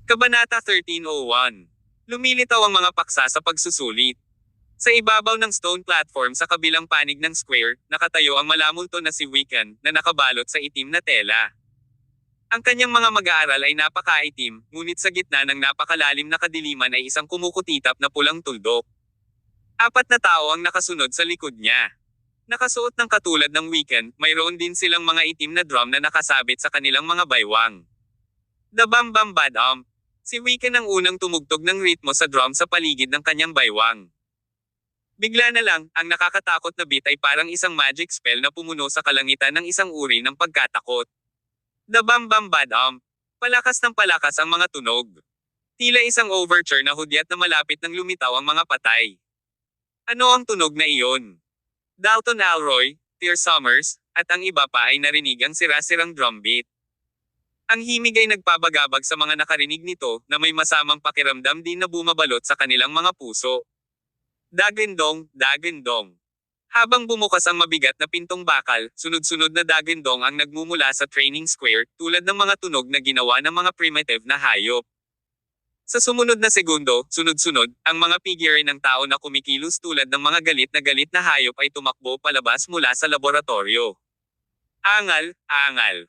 Kabanata 1301. Lumilitaw ang mga paksa sa pagsusulit. Sa ibabaw ng stone platform sa kabilang panig ng square, nakatayo ang malamulto na si Wiccan, na nakabalot sa itim na tela. Ang kanyang mga mag-aaral ay napakaitim, ngunit sa gitna ng napakalalim na kadiliman ay isang kumukutitap na pulang tuldok. Apat na tao ang nakasunod sa likod niya. Nakasuot ng katulad ng Wiccan, mayroon din silang mga itim na drum na nakasabit sa kanilang mga baywang. The Bam Bam Badam. Si Wiccan ang unang tumugtog ng ritmo sa drum sa paligid ng kanyang baywang. Bigla na lang, ang nakakatakot na beat ay parang isang magic spell na pumuno sa kalangitan ng isang uri ng pagkatakot. The Bam Bam Badam. Palakas ng palakas ang mga tunog. Tila isang overture na hudyat na malapit ng lumitaw ang mga patay. Ano ang tunog na iyon? Dalton Alroy, Tear Summers, at ang iba pa ay narinig ang sira-sirang drum beat. Ang himig ay nagpabagabag sa mga nakarinig nito, na may masamang pakiramdam din na bumabalot sa kanilang mga puso. Dagendong, dagendong. Habang bumukas ang mabigat na pintong bakal, sunod-sunod na dagendong ang nagmumula sa training square, tulad ng mga tunog na ginawa ng mga primitive na hayop. Sa sumunod na segundo, sunod-sunod, ang mga figure ng tao na kumikilos tulad ng mga galit na hayop ay tumakbo palabas mula sa laboratorio. Angal, angal.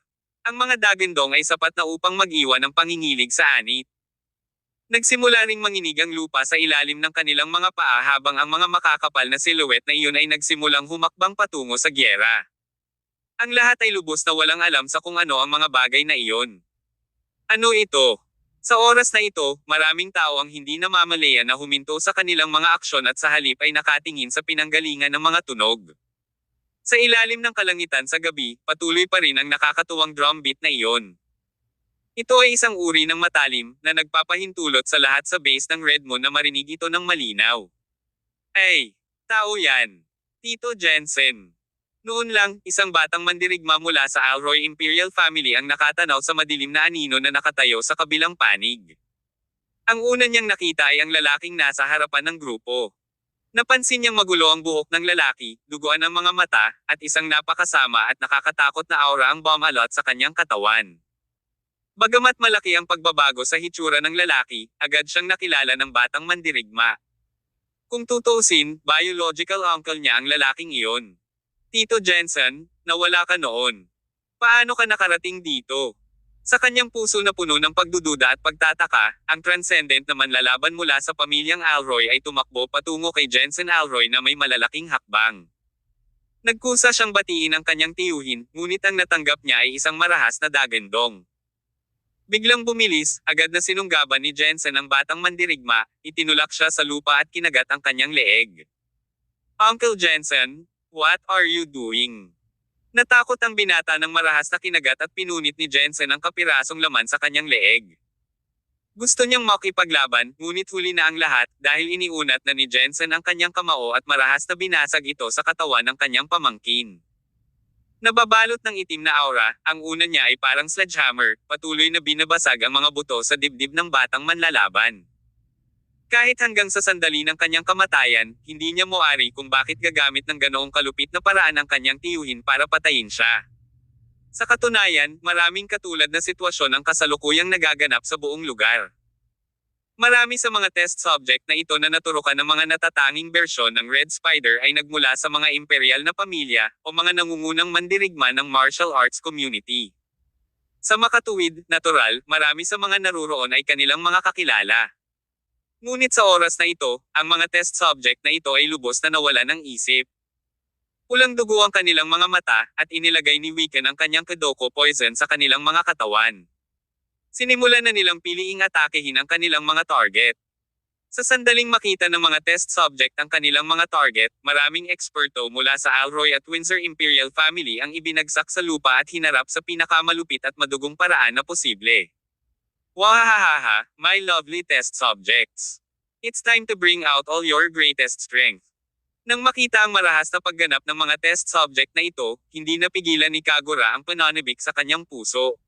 Ang mga dagendong ay sapat na upang mag-iwan ng pangingilig sa anit. Nagsimula ring manginig ang lupa sa ilalim ng kanilang mga paa habang ang mga makakapal na silhouette na iyon ay nagsimulang humakbang patungo sa gyera. Ang lahat ay lubos na walang alam sa kung ano ang mga bagay na iyon. Ano ito? Sa oras na ito, maraming tao ang hindi namamalayan na huminto sa kanilang mga aksyon at sa halip ay nakatingin sa pinanggalingan ng mga tunog. Sa ilalim ng kalangitan sa gabi, patuloy pa rin ang nakakatuwang drum beat na iyon. Ito ay isang uri ng matalim, na nagpapahintulot sa lahat sa base ng Red Moon na marinig ito ng malinaw. Ay! Tao yan! Tito Jensen! Noon lang, isang batang mandirigma mula sa Alroy Imperial Family ang nakatanaw sa madilim na anino na nakatayo sa kabilang panig. Ang una niyang nakita ay ang lalaking nasa harapan ng grupo. Napansin niyang magulo ang buhok ng lalaki, duguan ang mga mata, at isang napakasama at nakakatakot na aura ang bumalot sa kanyang katawan. Bagamat malaki ang pagbabago sa hitsura ng lalaki, agad siyang nakilala ng batang mandirigma. Kung tutuusin, biological uncle niya ang lalaking iyon. Tito Jensen, nawala ka noon. Paano ka nakarating dito? Sa kanyang puso na puno ng pagdududa at pagtataka, ang transcendent na manlalaban mula sa pamilyang Alroy ay tumakbo patungo kay Jensen Alroy na may malalaking hakbang. Nagkusa siyang batiin ang kanyang tiyuhin, ngunit ang natanggap niya ay isang marahas na dagendong. Biglang bumilis, agad na sinunggaban ni Jensen ang batang mandirigma, itinulak siya sa lupa at kinagat ang kanyang leeg. Uncle Jensen, what are you doing? Natakot ang binata ng marahas na kinagat at pinunit ni Jensen ang kapirasong laman sa kanyang leeg. Gusto niyang makipaglaban, ngunit huli na ang lahat, dahil iniunat na ni Jensen ang kanyang kamao at marahas na binasag ito sa katawan ng kanyang pamangkin. Nababalot ng itim na aura, ang una niya ay parang sledgehammer, patuloy na binabasag ang mga buto sa dibdib ng batang manlalaban. Kahit hanggang sa sandali ng kanyang kamatayan, hindi niya moari kung bakit gagamit ng ganoong kalupit na paraan ang kanyang tiyuhin para patayin siya. Sa katunayan, maraming katulad na sitwasyon ang kasalukuyang nagaganap sa buong lugar. Marami sa mga test subject na ito na naturukan ng mga natatanging bersyon ng Red Spider ay nagmula sa mga imperial na pamilya, o mga nangungunang mandirigma ng martial arts community. Sa makatuwid, natural, marami sa mga naruroon ay kanilang mga kakilala. Ngunit sa oras na ito, ang mga test subject na ito ay lubos na nawala ng isip. Pulang dugo ang kanilang mga mata, at inilagay ni Wiccan ang kanyang Kodoko poison sa kanilang mga katawan. Sinimulan na nilang piliing atakehin ang kanilang mga target. Sa sandaling makita ng mga test subject ang kanilang mga target, maraming eksperto mula sa Alroy at Windsor Imperial Family ang ibinagsak sa lupa at hinarap sa pinakamalupit at madugong paraan na posible. Wahahaha, my lovely test subjects. It's time to bring out all your greatest strength. Nang makita ang marahas na pagganap ng mga test subject na ito, hindi napigilan ni Kagura ang pananabik sa kanyang puso.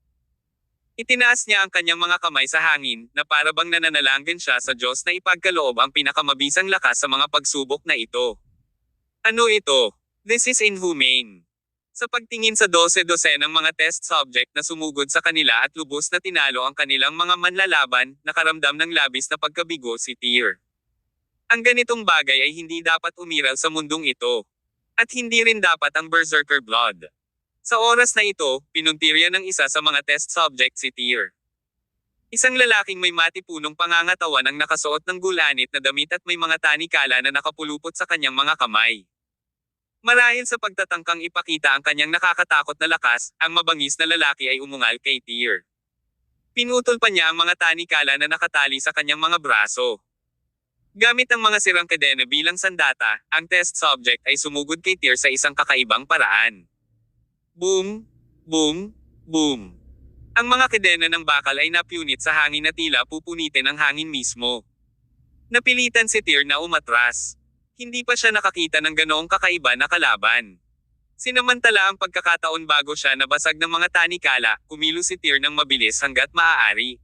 Itinaas niya ang kanyang mga kamay sa hangin, na para bang nananalangin siya sa Diyos na ipagkaloob ang pinakamabisang lakas sa mga pagsubok na ito. Ano ito? This is inhumane. Sa pagtingin sa 12 ng mga test subject na sumugod sa kanila at lubos na tinalo ang kanilang mga manlalaban, nakaramdam ng labis na pagkabigo si Tyr. Ang ganitong bagay ay hindi dapat umiral sa mundong ito. At hindi rin dapat ang Berserker Blood. Sa oras na ito, pinuntirya ng isa sa mga test subject si Tyr. Isang lalaking may matipunong pangangatawan ang nakasuot ng gulanit na damit at may mga tanikala na nakapulupot sa kanyang mga kamay. Marahil sa pagtatangkang ipakita ang kanyang nakakatakot na lakas, ang mabangis na lalaki ay umungal kay Tyr. Pinutol pa niya ang mga tanikala na nakatali sa kanyang mga braso. Gamit ang mga sirang kadena bilang sandata, ang test subject ay sumugod kay Tyr sa isang kakaibang paraan. Boom! Boom! Boom! Ang mga kadena ng bakal ay napunit sa hangin na tila pupunitin ang hangin mismo. Napilitan si Tyr na umatras. Hindi pa siya nakakita ng ganoong kakaiba na kalaban. Sinamantala ang pagkakataon bago siya nabasag ng mga tanikala, kumilos si Tyr ng mabilis hanggat maaari.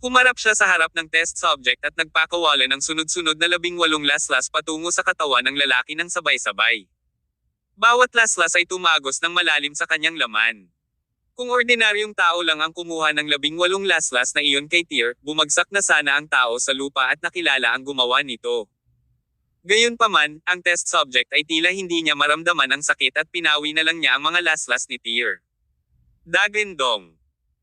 Humarap siya sa harap ng test subject at nagpakawalan ng sunod-sunod na 18 laslas patungo sa katawan ng lalaki ng sabay-sabay. Bawat laslas ay tumagos ng malalim sa kanyang laman. Kung ordinaryong tao lang ang kumuha ng 18 laslas na iyon kay Tyr, bumagsak na sana ang tao sa lupa at nakilala ang gumawa nito. Gayunpaman, ang test subject ay tila hindi niya maramdaman ang sakit at pinawi na lang niya ang mga laslas ni Tyr. Dagendong.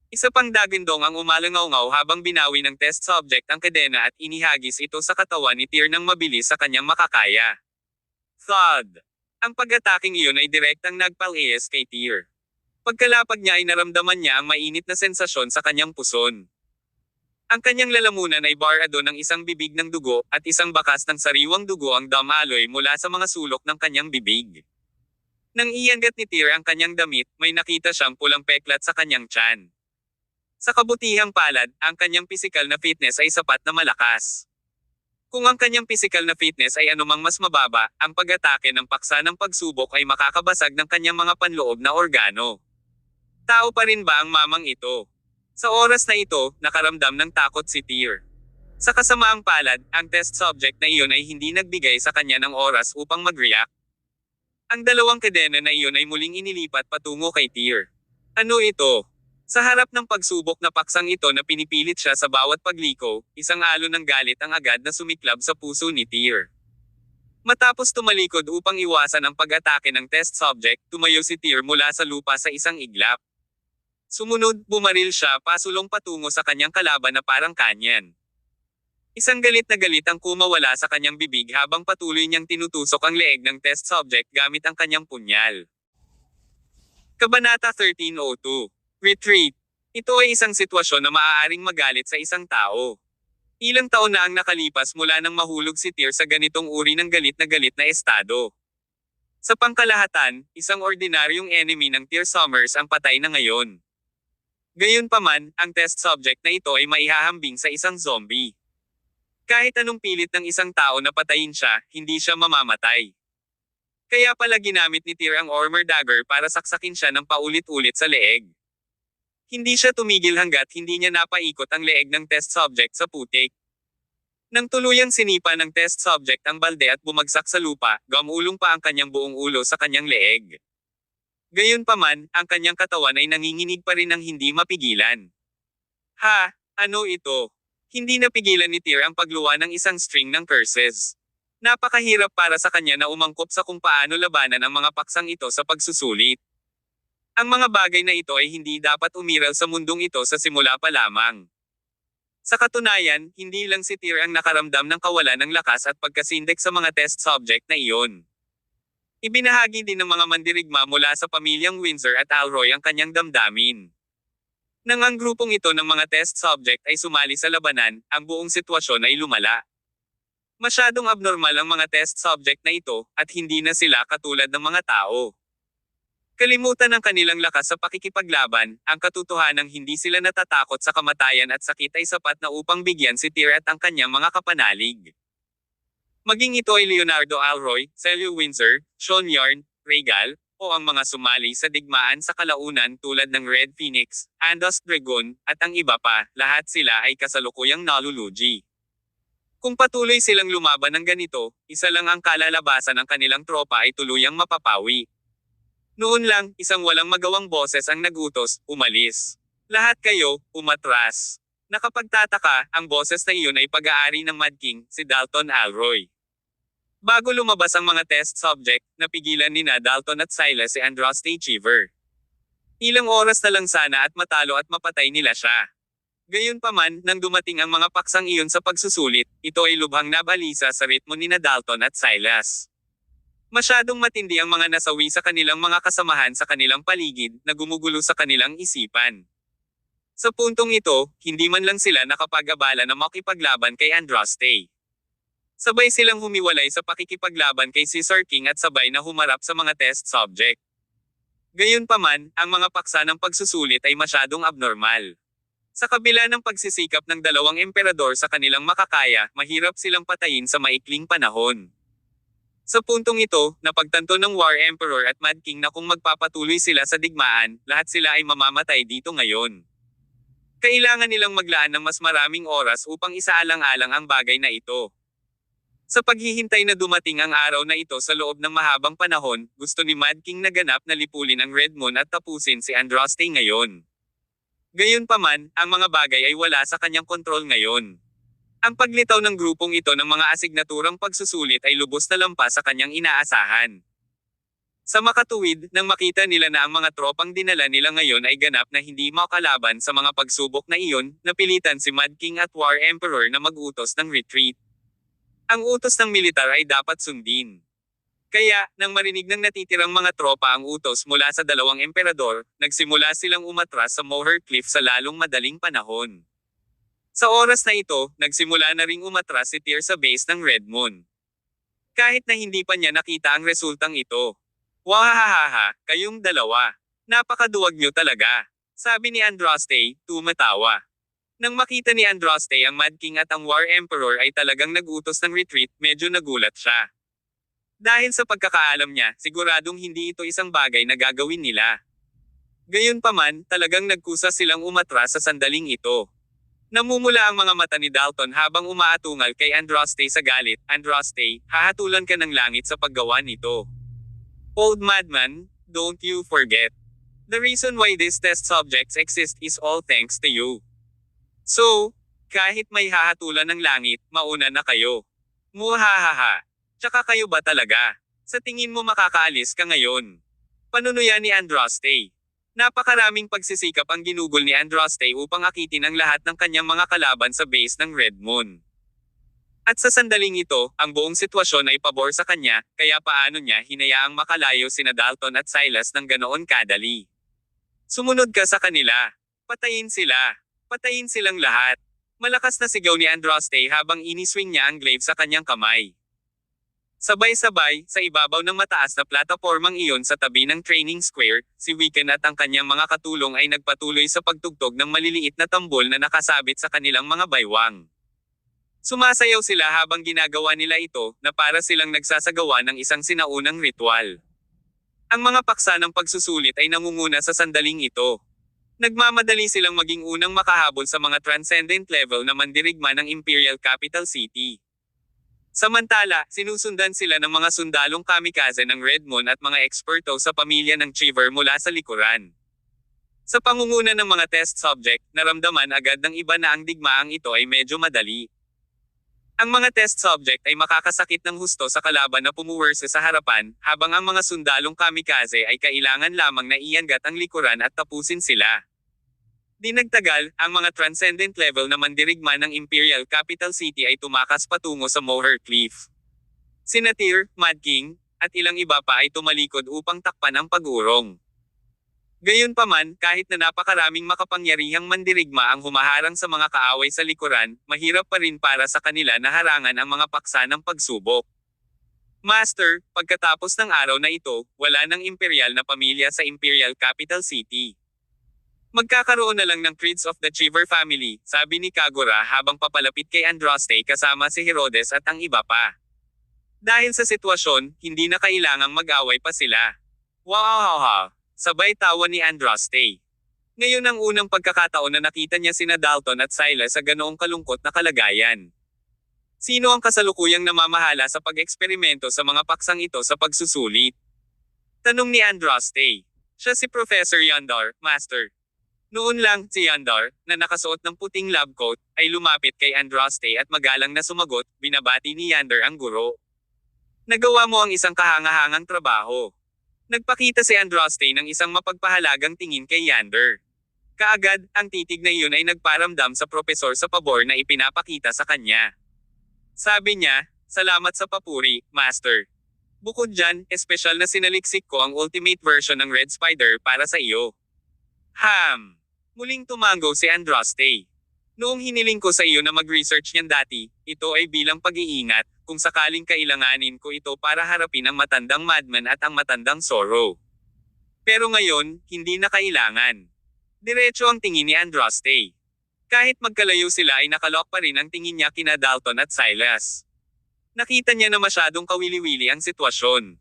Isa pang dagendong ang umalangaw-ngaw habang binawi ng test subject ang kadena at inihagis ito sa katawan ni Tyr nang mabilis sa kanyang makakaya. Thud. Ang pag-ataking iyon ay direktang nagpal-AS kay Tyr. Pagkalapag niya ay naramdaman niya ang mainit na sensasyon sa kanyang puson. Ang kanyang lalamunan ay barado ng isang bibig ng dugo, at isang bakas ng sariwang dugo ang damaloy mula sa mga sulok ng kanyang bibig. Nang iangat ni Tyr ang kanyang damit, may nakita siyang pulang peklat sa kanyang tiyan. Sa kabutihang palad, ang kanyang pisikal na fitness ay sapat na malakas. Kung ang kanyang pisikal na fitness ay anumang mas mababa, ang pag-atake ng paksa ng pagsubok ay makakabasag ng kanyang mga panloob na organo. Tao pa rin ba ang mamang ito? Sa oras na ito, nakaramdam ng takot si Tyr. Sa kasamaang palad, ang test subject na iyon ay hindi nagbigay sa kanya ng oras upang mag-react. Ang dalawang kadena na iyon ay muling inilipat patungo kay Tyr. Ano ito? Sa harap ng pagsubok na paksang ito na pinipilit siya sa bawat pagliko, isang alon ng galit ang agad na sumiklab sa puso ni Tyr. Matapos tumalikod upang iwasan ang pag-atake ng test subject, tumayo si Tyr mula sa lupa sa isang iglap. Sumunod, bumaril siya pasulong patungo sa kanyang kalaban na parang kanyan. Isang galit na galit ang kumawala sa kanyang bibig habang patuloy niyang tinutusok ang leeg ng test subject gamit ang kanyang punyal. Kabanata 1302. Retreat. Ito ay isang sitwasyon na maaaring magalit sa isang tao. Ilang taon na ang nakalipas mula nang mahulog si Tyr sa ganitong uri ng galit na estado. Sa pangkalahatan, isang ordinaryong enemy ng Tyr Summers ang patay na ngayon. Gayunpaman, ang test subject na ito ay maihahambing sa isang zombie. Kahit anong pilit ng isang tao na patayin siya, hindi siya mamamatay. Kaya pala ginamit ni Tyr ang armor dagger para saksakin siya ng paulit-ulit sa leeg. Hindi siya tumigil hanggat hindi niya napaikot ang leeg ng test subject sa putik. Nang tuluyang sinipa ng test subject ang balde at bumagsak sa lupa, gamulong pa ang kanyang buong ulo sa kanyang leeg. Gayunpaman, ang kanyang katawan ay nanginginig pa rin ng hindi mapigilan. Ha, ano ito? Hindi napigilan ni Tyr ang pagluwa ng isang string ng curses. Napakahirap para sa kanya na umangkop sa kung paano labanan ang mga paksang ito sa pagsusulit. Ang mga bagay na ito ay hindi dapat umiral sa mundong ito sa simula pa lamang. Sa katunayan, hindi lang si Tyr ang nakaramdam ng kawalan ng lakas at pagkasindek sa mga test subject na iyon. Ibinahagi din ng mga mandirigma mula sa pamilyang Windsor at Alroy ang kanyang damdamin. Nang ang grupong ito ng mga test subject ay sumali sa labanan, ang buong sitwasyon ay lumala. Masyadong abnormal ang mga test subject na ito, at hindi na sila katulad ng mga tao. Kalimutan ang kanilang lakas sa pakikipaglaban, ang katotohanang hindi sila natatakot sa kamatayan at sakit ay sapat na upang bigyan si Tyr at ang kanyang mga kapanalig. Maging ito ay Leonardo Alroy, Celio Windsor, Sean Yarn, Regal, o ang mga sumali sa digmaan sa kalaunan tulad ng Red Phoenix, Andos Dragon, at ang iba pa, lahat sila ay kasalukuyang nalulugi. Kung patuloy silang lumaban ng ganito, isa lang ang kalalabasan ng kanilang tropa ay tuluyang mapapawi. Noon lang, isang walang magawang boses ang nagutos, umalis. Lahat kayo, umatras. Nakapagtataka, ang boses na iyon ay pag-aari ng Mad King, si Dalton Alroy. Bago lumabas ang mga test subject, napigilan nina Dalton at Silas si Andraste Cheever. Ilang oras na lang sana at matalo at mapatay nila siya. Gayunpaman, nang dumating ang mga paksang iyon sa pagsusulit, ito ay lubhang nabalisa sa ritmo nina Dalton at Silas. Masyadong matindi ang mga nasawi sa kanilang mga kasamahan sa kanilang paligid, na gumugulo sa kanilang isipan. Sa puntong ito, hindi man lang sila nakapag-abala na makipaglaban kay Andraste. Sabay silang humiwalay sa pakikipaglaban kay Caesar King at sabay na humarap sa mga test subject. Gayunpaman, ang mga paksa ng pagsusulit ay masyadong abnormal. Sa kabila ng pagsisikap ng dalawang emperador sa kanilang makakaya, mahirap silang patayin sa maikling panahon. Sa puntong ito, napagtanto ng War Emperor at Mad King na kung magpapatuloy sila sa digmaan, lahat sila ay mamamatay dito ngayon. Kailangan nilang maglaan ng mas maraming oras upang isaalang-alang ang bagay na ito. Sa paghihintay na dumating ang araw na ito sa loob ng mahabang panahon, gusto ni Mad King na ganap na lipulin ang Red Moon at tapusin si Andraste ngayon. Gayunpaman, ang mga bagay ay wala sa kanyang kontrol ngayon. Ang paglitaw ng grupong ito ng mga asignaturang pagsusulit ay lubos na lampas sa kanyang inaasahan. Sa makatuwid, nang makita nila na ang mga tropang dinala nila ngayon ay ganap na hindi makalaban sa mga pagsubok na iyon, napilitan si Mad King at War Emperor na mag-utos ng retreat. Ang utos ng militar ay dapat sundin. Kaya, nang marinig ng natitirang mga tropa ang utos mula sa dalawang emperador, nagsimula silang umatras sa Moher Cliff sa lalong madaling panahon. Sa oras na ito, nagsimula na ring umatras si Tyr sa base ng Red Moon. Kahit na hindi pa niya nakita ang resultang ito. Wahahaha, kayong dalawa. Napakaduwag nyo talaga. Sabi ni Andraste, tumatawa. Nang makita ni Andraste ang Mad King at ang War Emperor ay talagang nag-utos ng retreat, medyo nagulat siya. Dahil sa pagkakaalam niya, siguradong hindi ito isang bagay na gagawin nila. Gayunpaman, talagang nagkusa silang umatras sa sandaling ito. Namumula ang mga mata ni Dalton habang umaatungal kay Andraste sa galit. Andraste, hahatulan ka ng langit sa paggawa nito. Old madman, don't you forget. The reason why these test subjects exist is all thanks to you. So, kahit may hahatulan ng langit, mauna na kayo. Muhahaha. Tsaka kayo ba talaga? Sa tingin mo makakaalis ka ngayon? Panunuya ni Andraste. Napakaraming pagsisikap ang ginugol ni Andraste upang akitin ang lahat ng kanyang mga kalaban sa base ng Red Moon. At sa sandaling ito, ang buong sitwasyon ay pabor sa kanya, kaya paano niya hinayaang makalayo sina Dalton at Silas ng ganoon kadali. Sumunod ka sa kanila. Patayin sila. Patayin silang lahat. Malakas na sigaw ni Andraste habang iniswing niya ang glaive sa kanyang kamay. Sabay-sabay, sa ibabaw ng mataas na platapormang iyon sa tabi ng training square, si Wiccan at ang kanyang mga katulong ay nagpatuloy sa pagtugtog ng maliliit na tambol na nakasabit sa kanilang mga baywang. Sumasayaw sila habang ginagawa nila ito, na para silang nagsasagawa ng isang sinaunang ritual. Ang mga paksa ng pagsusulit ay nangunguna sa sandaling ito. Nagmamadali silang maging unang makahabol sa mga transcendent level na mandirigma ng Imperial Capital City. Samantala, sinusundan sila ng mga sundalong kamikaze ng Red Moon at mga eksperto sa pamilya ng Cheever mula sa likuran. Sa pangunguna ng mga test subject, naramdaman agad ng iba na ang digmaang ito ay medyo madali. Ang mga test subject ay makakasakit ng husto sa kalaban na pumuwersa sa harapan, habang ang mga sundalong kamikaze ay kailangan lamang na iangat ang likuran at tapusin sila. Di nagtagal, ang mga transcendent level na mandirigma ng Imperial Capital City ay tumakas patungo sa Moher Cliff. Sina Tyr, Mad King, at ilang iba pa ay tumalikod upang takpan ang pag-urong. Gayunpaman, kahit na napakaraming makapangyarihang mandirigma ang humaharang sa mga kaaway sa likuran, mahirap pa rin para sa kanila na harangan ang mga paksa ng pagsubok. Master, pagkatapos ng araw na ito, wala nang imperial na pamilya sa Imperial Capital City. Magkakaroon na lang ng creeds of the Cheever family, sabi ni Kagura habang papalapit kay Andraste kasama si Herodes at ang iba pa. Dahil sa sitwasyon, hindi na kailangang mag-away pa sila. Wow! Sabay tawa ni Andraste. Ngayon ang unang pagkakataon na nakita niya sina Dalton at Silas sa ganoong kalungkot na kalagayan. Sino ang kasalukuyang namamahala sa pag-eksperimento sa mga paksang ito sa pagsusulit? Tanong ni Andraste. Siya si Professor Yandar, Master. Noon lang, si Yandar, na nakasuot ng puting lab coat, ay lumapit kay Andraste at magalang na sumagot, binabati ni Yandar ang guro. Nagawa mo ang isang kahangahangang trabaho. Nagpakita si Andraste ng isang mapagpahalagang tingin kay Yandar. Kaagad, ang titig na iyon ay nagparamdam sa propesor sa pabor na ipinapakita sa kanya. Sabi niya, salamat sa papuri, Master. Bukod dyan, espesyal na sinaliksik ko ang ultimate version ng Red Spider para sa iyo. Muling tumango si Andraste. Noong hiniling ko sa iyo na mag-research niyan dati, ito ay bilang pag-iingat, kung sakaling kailanganin ko ito para harapin ang matandang Madman at ang matandang Zorro. Pero ngayon, hindi na kailangan. Diretso ang tingin ni Andraste. Kahit magkalayo sila ay nakalock pa rin ang tingin niya kina Dalton at Silas. Nakita niya na masyadong kawili-wili ang sitwasyon.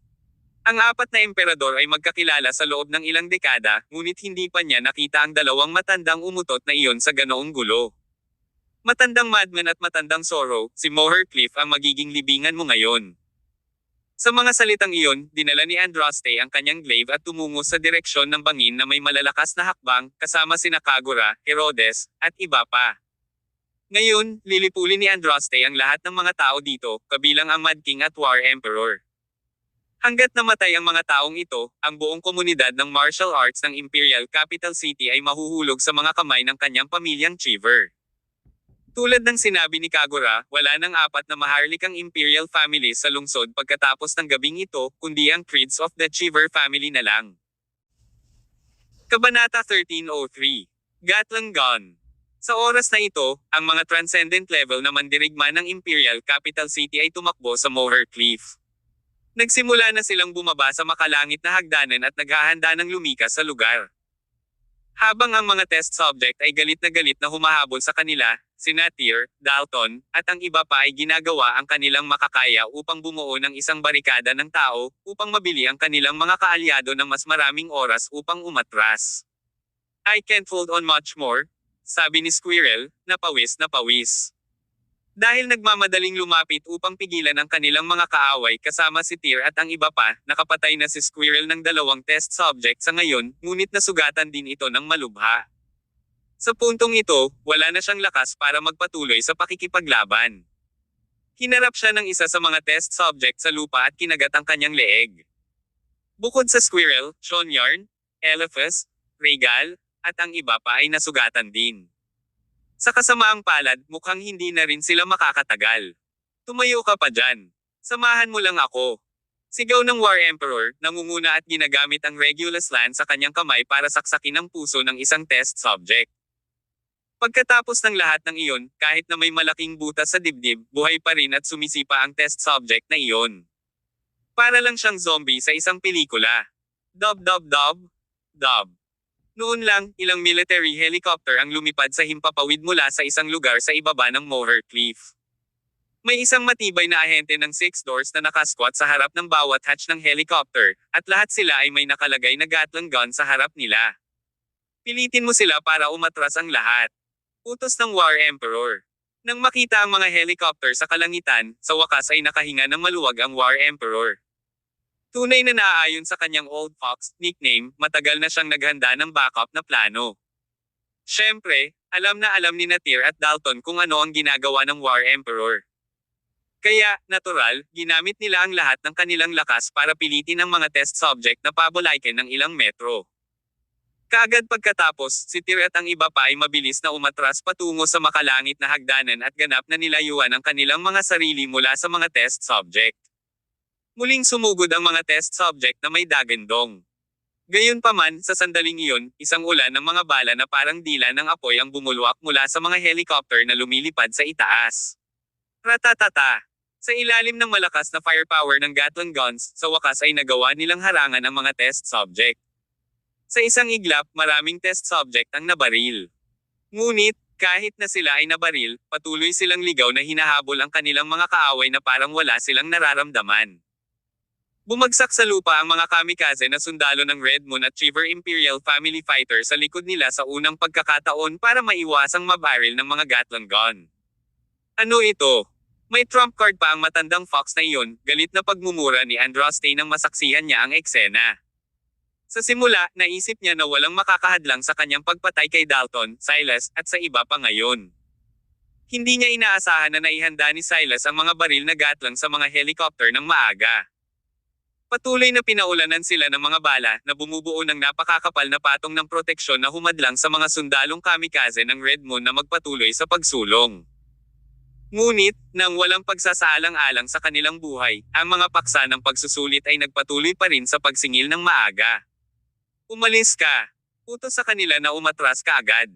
Ang apat na emperador ay magkakilala sa loob ng ilang dekada, ngunit hindi pa niya nakita ang dalawang matandang umutot na iyon sa ganoong gulo. Matandang Madman at matandang Zorro, si Moher Cliff ang magiging libingan mo ngayon. Sa mga salitang iyon, dinala ni Andraste ang kanyang glaive at tumungo sa direksyon ng bangin na may malalakas na hakbang, kasama sina Kagura, Herodes, at iba pa. Ngayon, lilipulin ni Andraste ang lahat ng mga tao dito, kabilang ang Mad King at War Emperor. Hanggat namatay ang mga taong ito, ang buong komunidad ng martial arts ng Imperial Capital City ay mahuhulog sa mga kamay ng kanyang pamilyang Cheever. Tulad ng sinabi ni Kagura, wala nang apat na maharlikang Imperial family sa lungsod pagkatapos ng gabing ito, kundi ang creeds of the Cheever family na lang. Kabanata 1303. Gatling Gun. Sa oras na ito, ang mga transcendent level na mandirigma ng Imperial Capital City ay tumakbo sa Moher Cliff. Nagsimula na silang bumaba sa makalangit na hagdanan at naghahanda ng lumikas sa lugar. Habang ang mga test subject ay galit na humahabol sa kanila, sina Tyr, Dalton, at ang iba pa ay ginagawa ang kanilang makakaya upang bumuo ng isang barikada ng tao, upang mabili ang kanilang mga kaalyado ng mas maraming oras upang umatras. I can't hold on much more, sabi ni Squirrel, na pawis. Dahil nagmamadaling lumapit upang pigilan ang kanilang mga kaaway kasama si Tyr at ang iba pa, nakapatay na si Squirrel ng dalawang test subject sa ngayon, ngunit nasugatan din ito ng malubha. Sa puntong ito, wala na siyang lakas para magpatuloy sa pakikipaglaban. Hinarap siya ng isa sa mga test subject sa lupa at kinagat ang kanyang leeg. Bukod sa Squirrel, Shonyarn, Elephas, Regal, at ang iba pa ay nasugatan din. Sa kasamaang palad, mukhang hindi na rin sila makakatagal. Tumayo ka pa dyan. Samahan mo lang ako. Sigaw ng War Emperor, nangunguna at ginagamit ang Regulus Lance sa kanyang kamay para saksakin ang puso ng isang test subject. Pagkatapos ng lahat ng iyon, kahit na may malaking butas sa dibdib, buhay pa rin at sumisipa ang test subject na iyon. Para lang siyang zombie sa isang pelikula. Dub. Noon lang, ilang military helicopter ang lumipad sa himpapawid mula sa isang lugar sa ibaba ng Moher Cliff. May isang matibay na ahente ng 6 doors na nakasquat sa harap ng bawat hatch ng helicopter, at lahat sila ay may nakalagay na Gatling gun sa harap nila. Pilitin mo sila para umatras ang lahat. Utos ng War Emperor. Nang makita ang mga helicopter sa kalangitan, sa wakas ay nakahinga ng maluwag ang War Emperor. Tunay na naaayon sa kanyang Old Fox nickname, matagal na siyang naghanda ng backup na plano. Siyempre, alam ni Tyr at Dalton kung ano ang ginagawa ng War Emperor. Kaya, natural, ginamit nila ang lahat ng kanilang lakas para pilitin ang mga test subject na pabolaikin ng ilang metro. Kaagad pagkatapos, si Tyr at ang iba pa ay mabilis na umatras patungo sa makalangit na hagdanan at ganap na nilayuan ang kanilang mga sarili mula sa mga test subject. Muling sumugod ang mga test subject na may dagandong. Gayunpaman, sa sandaling iyon, isang ulan ng mga bala na parang dila ng apoy ang bumulwak mula sa mga helicopter na lumilipad sa itaas. Ratatata! Sa ilalim ng malakas na firepower ng Gatling guns, sa wakas ay nagawa nilang harangan ang mga test subject. Sa isang iglap, maraming test subject ang nabaril. Ngunit, kahit na sila ay nabaril, patuloy silang ligaw na hinahabol ang kanilang mga kaaway na parang wala silang nararamdaman. Bumagsak sa lupa ang mga kamikaze na sundalo ng Red Moon at Cheever Imperial Family Fighter sa likod nila sa unang pagkakataon para maiwasang mabaril ng mga Gatling gun. Ano ito? May trump card pa ang matandang Fox na iyon, galit na pagmumura ni Andraste nang masaksihan niya ang eksena. Sa simula, naisip niya na walang makakahadlang sa kanyang pagpatay kay Dalton, Silas, at sa iba pa ngayon. Hindi niya inaasahan na naihanda ni Silas ang mga baril na gatlang sa mga helicopter ng maaga. Patuloy na pinaulanan sila ng mga bala na bumubuo ng napakakapal na patong ng proteksyon na humadlang sa mga sundalong kamikaze ng Red Moon na magpatuloy sa pagsulong. Ngunit, nang walang pagsasaalang-alang sa kanilang buhay, ang mga paksa ng pagsusulit ay nagpatuloy pa rin sa pagsingil ng maaga. Umalis ka! Utos sa kanila na umatras ka agad.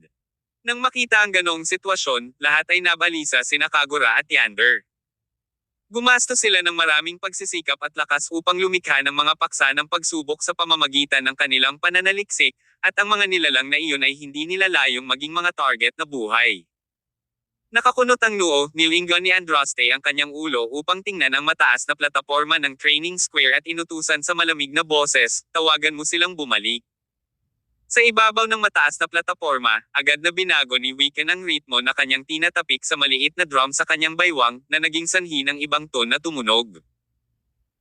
Nang makita ang ganong sitwasyon, lahat ay nabalisa sina Kagura at Yander. Gumastos sila ng maraming pagsisikap at lakas upang lumikha ng mga paksa ng pagsubok sa pamamagitan ng kanilang pananaliksik, at ang mga nilalang na iyon ay hindi nila layong maging mga target na buhay. Nakakunot ang noo, nilingon ni Andraste ang kanyang ulo upang tingnan ang mataas na plataporma ng training square at inutusan sa malamig na boses, tawagan mo silang bumalik. Sa ibabaw ng mataas na plataporma, agad na binago ni Wiccan ang ritmo na kanyang tinatapik sa maliit na drum sa kanyang baywang, na naging sanhi ng ibang ton na tumunog.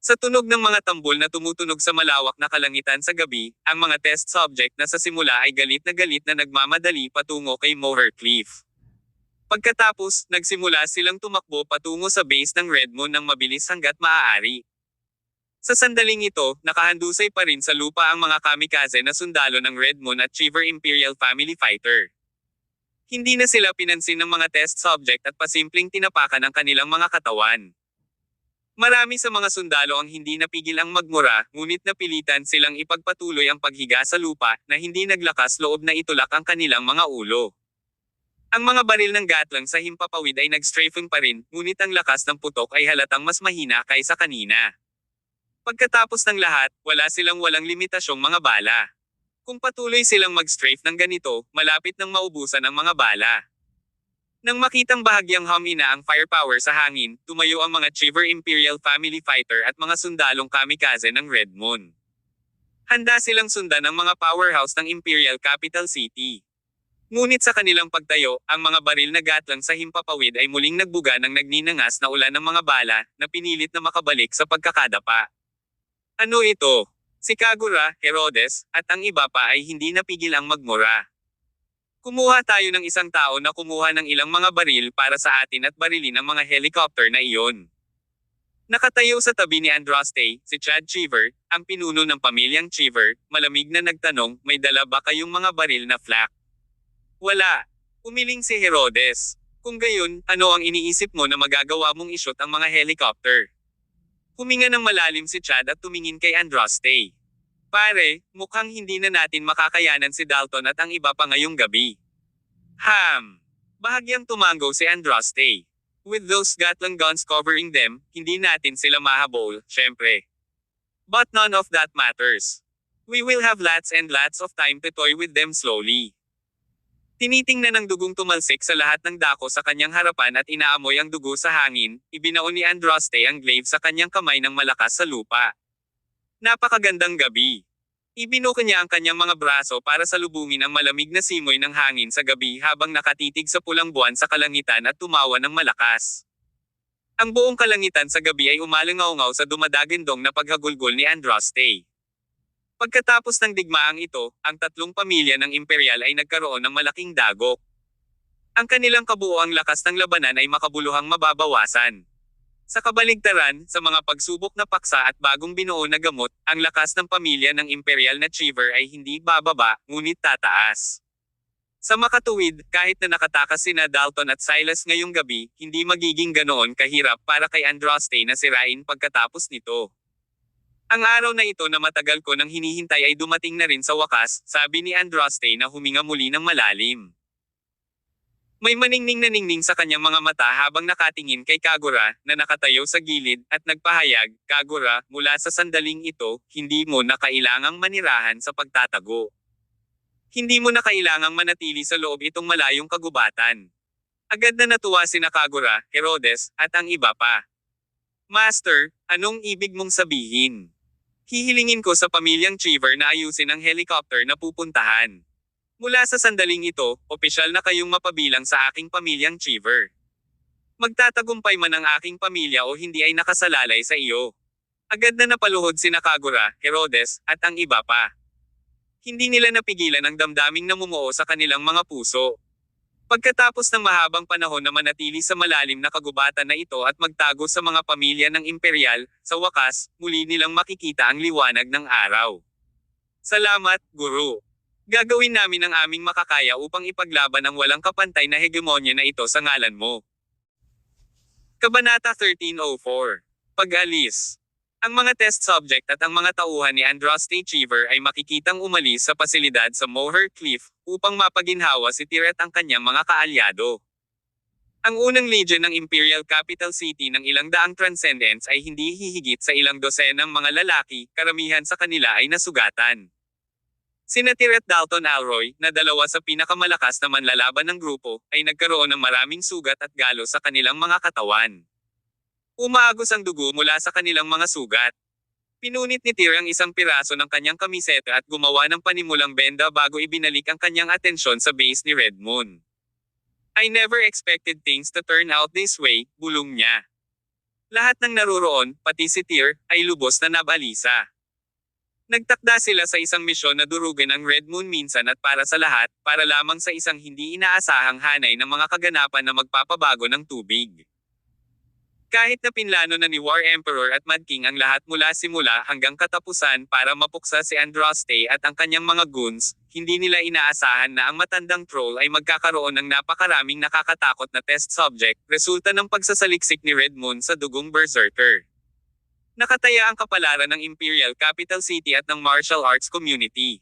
Sa tunog ng mga tambol na tumutunog sa malawak na kalangitan sa gabi, ang mga test subject na sa simula ay galit na nagmamadali patungo kay Moher Cliff. Pagkatapos, nagsimula silang tumakbo patungo sa base ng Red Moon ng mabilis hanggat maaari. Sa sandaling ito, nakahandusay pa rin sa lupa ang mga kamikaze na sundalo ng Red Moon at Chiver Imperial Family Fighter. Hindi na sila pinansin ng mga test subject at pasimpleng tinapakan ang kanilang mga katawan. Marami sa mga sundalo ang hindi napigil ang magmura, ngunit napilitan silang ipagpatuloy ang paghiga sa lupa, na hindi naglakas loob na itulak ang kanilang mga ulo. Ang mga baril ng gatlang sa himpapawid ay nag-strafing pa rin, ngunit ang lakas ng putok ay halatang mas mahina kaysa kanina. Pagkatapos ng lahat, walang limitasyong mga bala. Kung patuloy silang mag-strafe ng ganito, malapit nang maubusan ang mga bala. Nang makitang bahagyang humina ang firepower sa hangin, tumayo ang mga Chiver Imperial Family Fighter at mga sundalong kamikaze ng Red Moon. Handa silang sundan ang mga powerhouse ng Imperial Capital City. Ngunit sa kanilang pagtayo, ang mga baril na gatlang sa himpapawid ay muling nagbuga ng nagninangas na ulan ng mga bala, na pinilit na makabalik sa pagkakadapa. Ano ito? Si Kagura, Herodes, at ang iba pa ay hindi napigil ang magmura. Kumuha tayo ng isang tao na kumuha ng ilang mga baril para sa atin at barilin ang mga helicopter na iyon. Nakatayo sa tabi ni Andraste, si Chad Cheever, ang pinuno ng pamilyang Cheever, malamig na nagtanong, may dala ba kayong mga baril na flak? Wala. Umiling si Herodes. Kung gayon, ano ang iniisip mo na magagawa mong ishoot ang mga helicopter? Huminga ng malalim si Chad at tumingin kay Andraste. Pare, mukhang hindi na natin makakayanan si Dalton at ang iba pa ngayong gabi. Bahagyang tumango si Andraste. With those gatlang guns covering them, hindi natin sila mahabol, syempre. But none of that matters. We will have lots and lots of time to toy with them slowly. Tinitingnan ng dugong tumalsik sa lahat ng dako sa kanyang harapan at inaamoy ang dugo sa hangin, ibinaon ni Andraste ang glaive sa kanyang kamay ng malakas sa lupa. Napakagandang gabi. Ibinuka niya ang kanyang mga braso para salubungin ang malamig na simoy ng hangin sa gabi habang nakatitig sa pulang buwan sa kalangitan at tumawa ng malakas. Ang buong kalangitan sa gabi ay umalangaw-ngaw sa dumadagindong na paghagulgol ni Andraste. Pagkatapos ng digmaang ito, ang tatlong pamilya ng Imperial ay nagkaroon ng malaking dagok. Ang kanilang kabuoang lakas ng labanan ay makabuluhang mababawasan. Sa kabaligtaran, sa mga pagsubok na paksa at bagong binuo na gamot, ang lakas ng pamilya ng Imperial na Cheever ay hindi bababa, ngunit tataas. Sa makatuwid, kahit na nakatakas sina Dalton at Silas ngayong gabi, hindi magiging ganoon kahirap para kay Andraste na sirain pagkatapos nito. Ang araw na ito na matagal ko nang hinihintay ay dumating na rin sa wakas, sabi ni Andraste na huminga muli ng malalim. May maningning na ningning sa kanyang mga mata habang nakatingin kay Kagura, na nakatayo sa gilid, at nagpahayag, Kagura, mula sa sandaling ito, hindi mo na kailangang manirahan sa pagtatago. Hindi mo na kailangang manatili sa loob itong malayong kagubatan. Agad na natuwa sina Kagura, Herodes, at ang iba pa. Master, anong ibig mong sabihin? Hihilingin ko sa pamilyang Cheever na ayusin ang helicopter na pupuntahan. Mula sa sandaling ito, opisyal na kayong mapabilang sa aking pamilyang Cheever. Magtatagumpay man ang aking pamilya o hindi ay nakasalalay sa iyo. Agad na napaluhod sina Kagura, Herodes, at ang iba pa. Hindi nila napigilan ang damdaming namumuo sa kanilang mga puso. Pagkatapos ng mahabang panahon na manatili sa malalim na kagubatan na ito at magtago sa mga pamilya ng imperial, sa wakas, muli nilang makikita ang liwanag ng araw. Salamat, Guru. Gagawin namin ang aming makakaya upang ipaglaban ang walang kapantay na hegemonya na ito sa ngalan mo. Kabanata 1304. Pag-alis. Ang mga test subject at ang mga tauhan ni Andraste Cheever ay makikitang umalis sa pasilidad sa Moher Cliff upang mapaginhawa si Tyr at ang kanyang mga kaalyado. Ang unang legion ng Imperial Capital City ng ilang daang Transcendents ay hindi hihigit sa ilang dosenang mga lalaki, karamihan sa kanila ay nasugatan. Sina Tyr at Dalton Alroy, na dalawa sa pinakamalakas na manlalaban ng grupo, ay nagkaroon ng maraming sugat at galo sa kanilang mga katawan. Umaagos ang dugo mula sa kanilang mga sugat. Pinunit ni Tyr ang isang piraso ng kanyang kamiseta at gumawa ng panimulang benda bago ibinalik ang kanyang atensyon sa base ni Red Moon. I never expected things to turn out this way, bulong niya. Lahat ng naroroon, pati si Tyr, ay lubos na nabalisa. Nagtakda sila sa isang misyon na durugin ang Red Moon minsan at para sa lahat, para lamang sa isang hindi inaasahang hanay ng mga kaganapan na magpapabago ng tubig. Kahit na pinlano na ni War Emperor at Mad King ang lahat mula simula hanggang katapusan para mapuksa si Andraste at ang kanyang mga goons, hindi nila inaasahan na ang matandang troll ay magkakaroon ng napakaraming nakakatakot na test subject, resulta ng pagsasaliksik ni Red Moon sa dugong berserker. Nakataya ang kapalaran ng Imperial Capital City at ng martial arts community.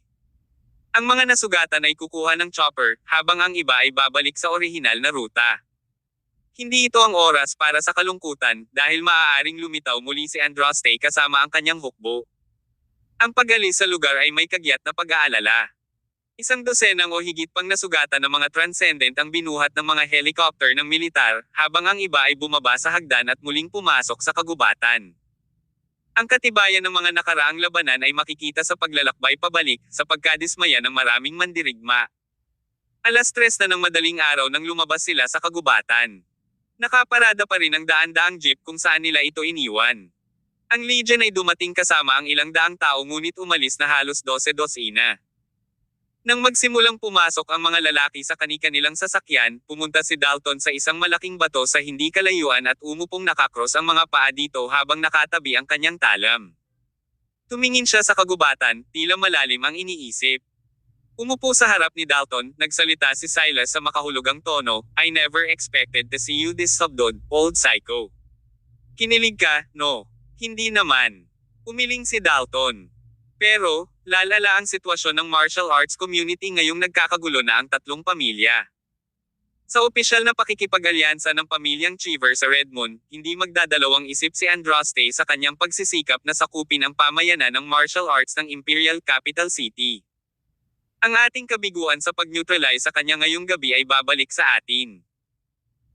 Ang mga nasugatan ay kukuha ng chopper, habang ang iba ay babalik sa orihinal na ruta. Hindi ito ang oras para sa kalungkutan, dahil maaaring lumitaw muli si Andraste kasama ang kanyang hukbo. Ang pag-alis sa lugar ay may kagyat na pag-aalala. Isang dosenang o higit pang nasugatan ng mga transcendent ang binuhat ng mga helicopter ng militar, habang ang iba ay bumaba sa hagdan at muling pumasok sa kagubatan. Ang katibayan ng mga nakaraang labanan ay makikita sa paglalakbay pabalik, sa pagkadismaya ng maraming mandirigma. Alas 3 na ng madaling araw nang lumabas sila sa kagubatan. Nakaparada pa rin ang daan-daang jeep kung saan nila ito iniwan. Ang Legion ay dumating kasama ang ilang daang tao ngunit umalis na halos 12-12 na. Nang magsimulang pumasok ang mga lalaki sa kani-kanilang sasakyan, pumunta si Dalton sa isang malaking bato sa hindi kalayuan at umupong nakakross ang mga paa dito habang nakatabi ang kanyang talam. Tumingin siya sa kagubatan, tila malalim ang iniisip. Umupo sa harap ni Dalton, nagsalita si Silas sa makahulugang tono, I never expected to see you this subdued, old psycho. Kinilig ka, no? Hindi naman. Umiling si Dalton. Pero, lalala ang sitwasyon ng martial arts community ngayong nagkakagulo na ang tatlong pamilya. Sa opisyal na pakikipag-alyansa ng pamilyang Cheever sa Red Moon, hindi magdadalawang isip si Andraste sa kanyang pagsisikap na sakupin ang pamayanan ng martial arts ng Imperial Capital City. Ang ating kabiguan sa pag-neutralize sa kanya ngayong gabi ay babalik sa atin.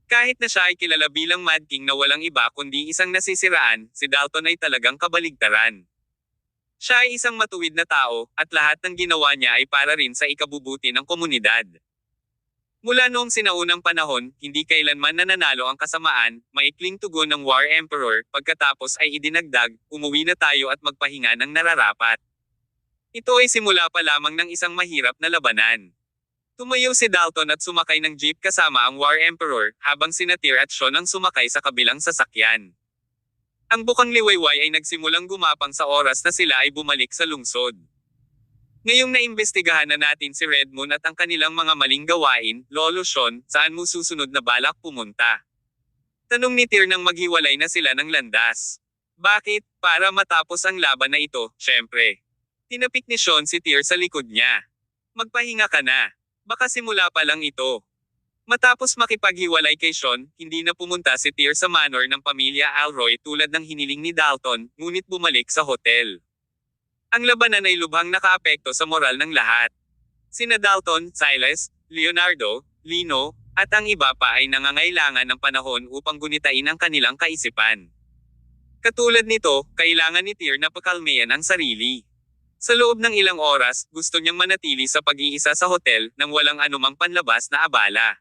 Kahit na siya ay kilala bilang Mad King na walang iba kundi isang nasisiraan, si Dalton ay talagang kabaligtaran. Siya ay isang matuwid na tao, at lahat ng ginawa niya ay para rin sa ikabubuti ng komunidad. Mula noong sinaunang panahon, hindi kailanman nananalo ang kasamaan, maikling tugon ng War Emperor, pagkatapos ay idinagdag, umuwi na tayo at magpahinga ng nararapat. Ito ay simula pa lamang ng isang mahirap na labanan. Tumayo si Dalton at sumakay ng jeep kasama ang War Emperor, habang sina Tyr at Sean ang sumakay sa kabilang sasakyan. Ang bukang liwayway ay nagsimulang gumapang sa oras na sila ay bumalik sa lungsod. Ngayong naimbestigahan na natin si Red Moon at ang kanilang mga maling gawain, Lolo Sean, saan mo susunod na balak pumunta? Tanong ni Tyr nang maghiwalay na sila ng landas. Bakit? Para matapos ang laban na ito, syempre. Tinapik ni Sean si Tyr sa likod niya. Magpahinga ka na. Baka simula pa lang ito. Matapos makipaghiwalay kay Sean, hindi na pumunta si Tyr sa manor ng pamilya Alroy tulad ng hiniling ni Dalton, ngunit bumalik sa hotel. Ang labanan ay lubhang nakaapekto sa moral ng lahat. Sina Dalton, Silas, Leonardo, Lino, at ang iba pa ay nangangailangan ng panahon upang gunitain ang kanilang kaisipan. Katulad nito, kailangan ni Tyr na pakalmayan ang sarili. Sa loob ng ilang oras, gusto niyang manatili sa pag-iisa sa hotel nang walang anumang panlabas na abala.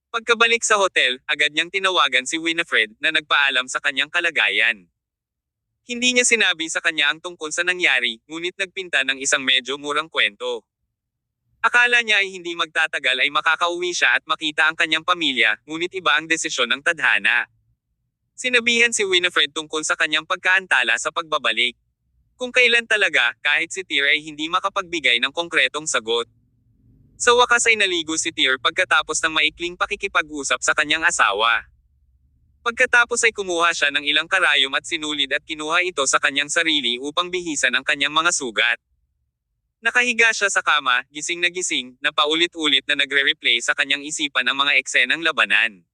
Pagkabalik sa hotel, agad niyang tinawagan si Winifred na nagpaalam sa kanyang kalagayan. Hindi niya sinabi sa kanya ang tungkol sa nangyari, ngunit nagpinta ng isang medyo murang kwento. Akala niya ay hindi magtatagal ay makakauwi siya at makita ang kanyang pamilya, ngunit iba ang desisyon ng tadhana. Sinabihan si Winifred tungkol sa kanyang pagkaantala sa pagbabalik. Kung kailan talaga, kahit si Tyr ay hindi makapagbigay ng konkretong sagot. Sa wakas ay naligo si Tyr pagkatapos ng maikling pakikipag-usap sa kanyang asawa. Pagkatapos ay kumuha siya ng ilang karayom at sinulid at kinuha ito sa kanyang sarili upang bihisan ang kanyang mga sugat. Nakahiga siya sa kama, gising na paulit-ulit na nagre-replay sa kanyang isipan ang mga eksenang labanan.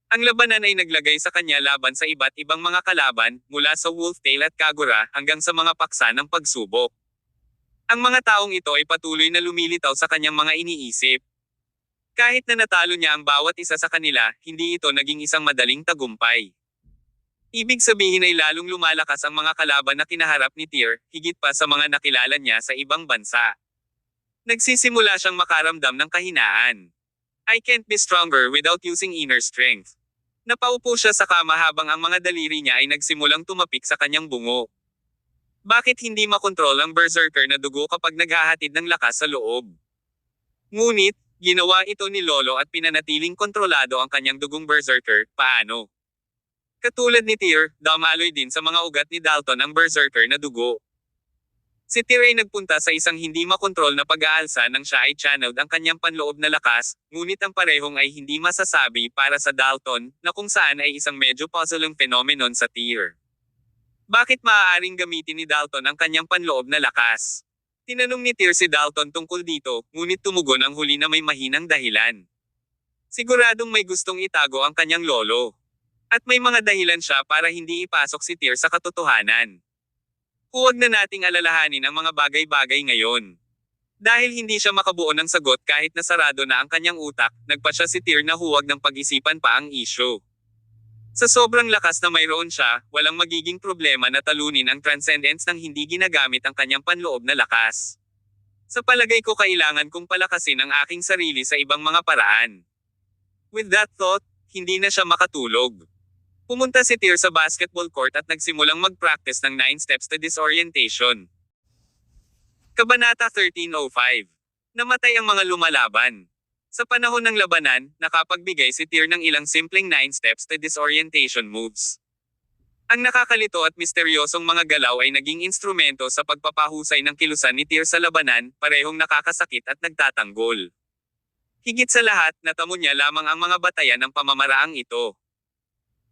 Ang labanan ay naglagay sa kanya laban sa iba't ibang mga kalaban, mula sa Wolftail at Kagura hanggang sa mga paksa ng pagsubok. Ang mga taong ito ay patuloy na lumilitaw sa kanyang mga iniisip. Kahit na natalo niya ang bawat isa sa kanila, hindi ito naging isang madaling tagumpay. Ibig sabihin ay lalong lumalakas ang mga kalaban na kinaharap ni Tyr, higit pa sa mga nakilala niya sa ibang bansa. Nagsisimula siyang makaramdam ng kahinaan. I can't be stronger without using inner strength. Napaupo siya sa kama habang ang mga daliri niya ay nagsimulang tumapik sa kanyang bungo. Bakit hindi makontrol ang berserker na dugo kapag naghahatid ng lakas sa loob? Ngunit, ginawa ito ni Lolo at pinanatiling kontrolado ang kanyang dugong berserker, paano? Katulad ni Tyr, damaloy din sa mga ugat ni Dalton ang berserker na dugo. Si Tyr ay nagpunta sa isang hindi makontrol na pag-aalsa nang siya ay channeled ang kanyang panloob na lakas, ngunit ang parehong ay hindi masasabi para sa Dalton, na kung saan ay isang medyo puzzling phenomenon sa Tyr. Bakit maaaring gamitin ni Dalton ang kanyang panloob na lakas? Tinanong ni Tyr si Dalton tungkol dito, ngunit tumugon ang huli na may mahinang dahilan. Siguradong may gustong itago ang kanyang lolo. At may mga dahilan siya para hindi ipasok si Tyr sa katotohanan. Huwag na nating alalahanin ang mga bagay-bagay ngayon. Dahil hindi siya makabuo ng sagot kahit nasarado na ang kanyang utak, nagpa siya si Tyr na huwag ng pag-isipan pa ang issue. Sa sobrang lakas na mayroon siya, walang magiging problema na talunin ang Transcendence nang hindi ginagamit ang kanyang panloob na lakas. Sa palagay ko kailangan kong palakasin ang aking sarili sa ibang mga paraan. With that thought, hindi na siya makatulog. Pumunta si Tyr sa basketball court at nagsimulang mag-practice ng 9 steps to disorientation. Kabanata 1305. Namatay ang mga lumalaban. Sa panahon ng labanan, nakapagbigay si Tyr ng ilang simpleng 9 steps to disorientation moves. Ang nakakalito at misteryosong mga galaw ay naging instrumento sa pagpapahusay ng kilusan ni Tyr sa labanan, parehong nakakasakit at nagtatanggol. Higit sa lahat, natamo niya lamang ang mga batayan ng pamamaraang ito.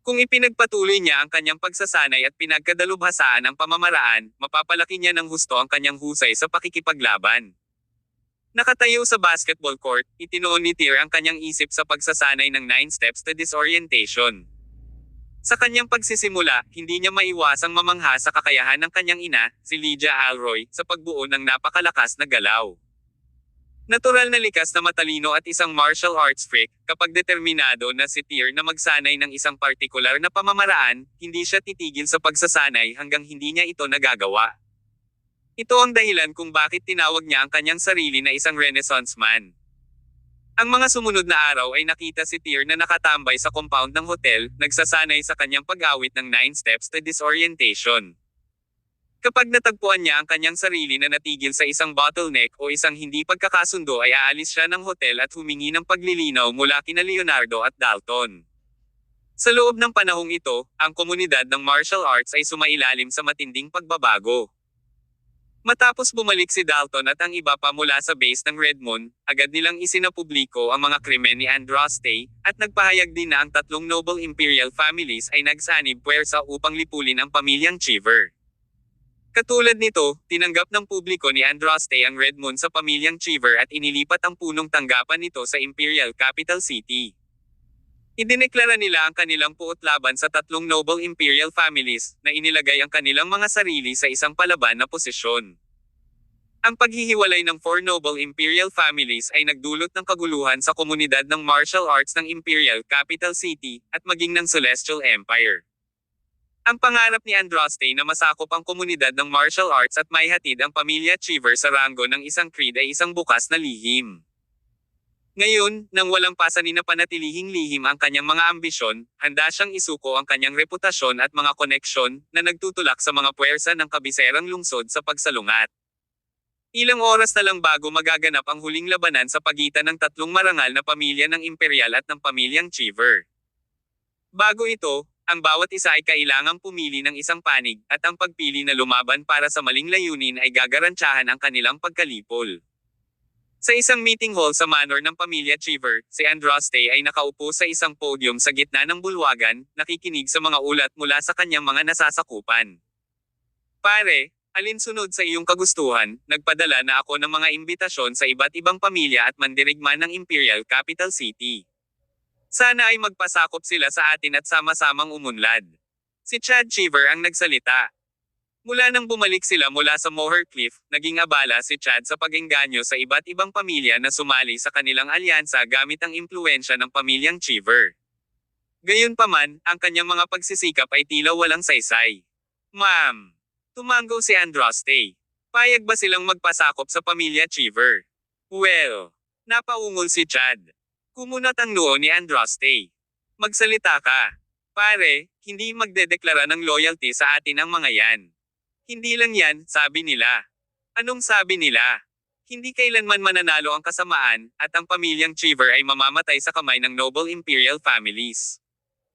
Kung ipinagpatuloy niya ang kanyang pagsasanay at pinagkadalubhasaan ang pamamaraan, mapapalaki niya ng husto ang kanyang husay sa pakikipaglaban. Nakatayo sa basketball court, itinuon ni Tyr ang kanyang isip sa pagsasanay ng 9 steps to disorientation. Sa kanyang pagsisimula, hindi niya maiwasang mamangha sa kakayahan ng kanyang ina, si Lydia Alroy, sa pagbuo ng napakalakas na galaw. Natural na likas na matalino at isang martial arts freak, kapag determinado na si Tyr na magsanay ng isang partikular na pamamaraan, hindi siya titigil sa pagsasanay hanggang hindi niya ito nagagawa. Ito ang dahilan kung bakit tinawag niya ang kanyang sarili na isang Renaissance man. Ang mga sumunod na araw ay nakita si Tyr na nakatambay sa compound ng hotel, nagsasanay sa kanyang pag-awit ng 9 steps to disorientation. Kapag natagpuan niya ang kanyang sarili na natigil sa isang bottleneck o isang hindi pagkakasundo ay aalis siya ng hotel at humingi ng paglilinaw mula kina Leonardo at Dalton. Sa loob ng panahong ito, ang komunidad ng martial arts ay sumailalim sa matinding pagbabago. Matapos bumalik si Dalton at ang iba pa mula sa base ng Redmond, agad nilang isinapubliko ang mga krimen ni Andraste, at nagpahayag din na ang tatlong noble imperial families ay nagsanib puwersa upang lipulin ang pamilyang Cheever. Katulad nito, tinanggap ng publiko ni Andraste ang Redmond sa pamilyang Cheever at inilipat ang punong tanggapan nito sa Imperial Capital City. Idineklara nila ang kanilang puot laban sa tatlong noble imperial families, na inilagay ang kanilang mga sarili sa isang palaban na posisyon. Ang paghihiwalay ng 4 noble imperial families ay nagdulot ng kaguluhan sa komunidad ng martial arts ng Imperial Capital City, at maging ng Celestial Empire. Ang pangarap ni Andraste na masakop ang komunidad ng martial arts at maihatid ang pamilya Cheever sa ranggo ng isang creed ay isang bukas na lihim. Ngayon, nang walang pasanin na panatilihing lihim ang kanyang mga ambisyon, handa siyang isuko ang kanyang reputasyon at mga koneksyon na nagtutulak sa mga puwersa ng kabiserang lungsod sa pagsalungat. Ilang oras na lang bago magaganap ang huling labanan sa pagitan ng tatlong marangal na pamilya ng Imperial at ng pamilyang Cheever. Bago ito, ang bawat isa ay kailangang pumili ng isang panig at ang pagpili na lumaban para sa maling layunin ay gagarantyahan ang kanilang pagkalipol. Sa isang meeting hall sa manor ng pamilya Cheever, si Andraste ay nakaupo sa isang podium sa gitna ng bulwagan, nakikinig sa mga ulat mula sa kanyang mga nasasakupan. Pare, alinsunod sa iyong kagustuhan, nagpadala na ako ng mga imbitasyon sa iba't ibang pamilya at mandirigman ng Imperial Capital City. Sana ay magpasakop sila sa atin at sama-samang umunlad. Si Chad Cheever ang nagsalita. Mula nang bumalik sila mula sa Moher Cliff, naging abala si Chad sa pag-engganyo sa iba't ibang pamilya na sumali sa kanilang alyansa gamit ang impluensya ng pamilyang Cheever. Gayunpaman, ang kanyang mga pagsisikap ay tila walang saysay. Ma'am, tumango si Andraste. Payag ba silang magpasakop sa pamilya Cheever? Well, napaungol si Chad. Kumunat ang noo ni Andraste. Magsalita ka. Pare, hindi magdedeklara ng loyalty sa atin ang mga yan. Hindi lang yan, sabi nila. Anong sabi nila? Hindi kailanman mananalo ang kasamaan, at ang pamilyang Cheever ay mamamatay sa kamay ng noble imperial families.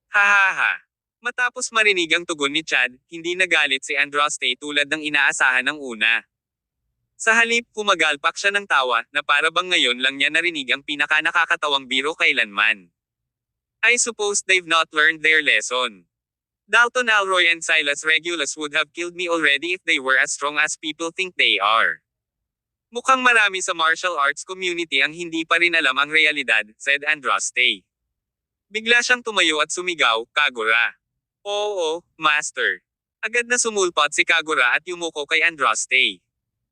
Hahaha. Matapos marinig ang tugon ni Chad, hindi nagalit si Andraste tulad ng inaasahan ng una. Sa halip, pumagalpak siya ng tawa, na para bang ngayon lang niya narinig ang pinaka-nakakatawang biro kailanman. I suppose they've not learned their lesson. Dalton Alroy and Silas Regulus would have killed me already if they were as strong as people think they are. Mukhang marami sa martial arts community ang hindi pa rin alam ang realidad, said Andraste. Bigla siyang tumayo at sumigaw, Kagura. Oo, Master. Agad na sumulpot si Kagura at yumuko kay Andraste.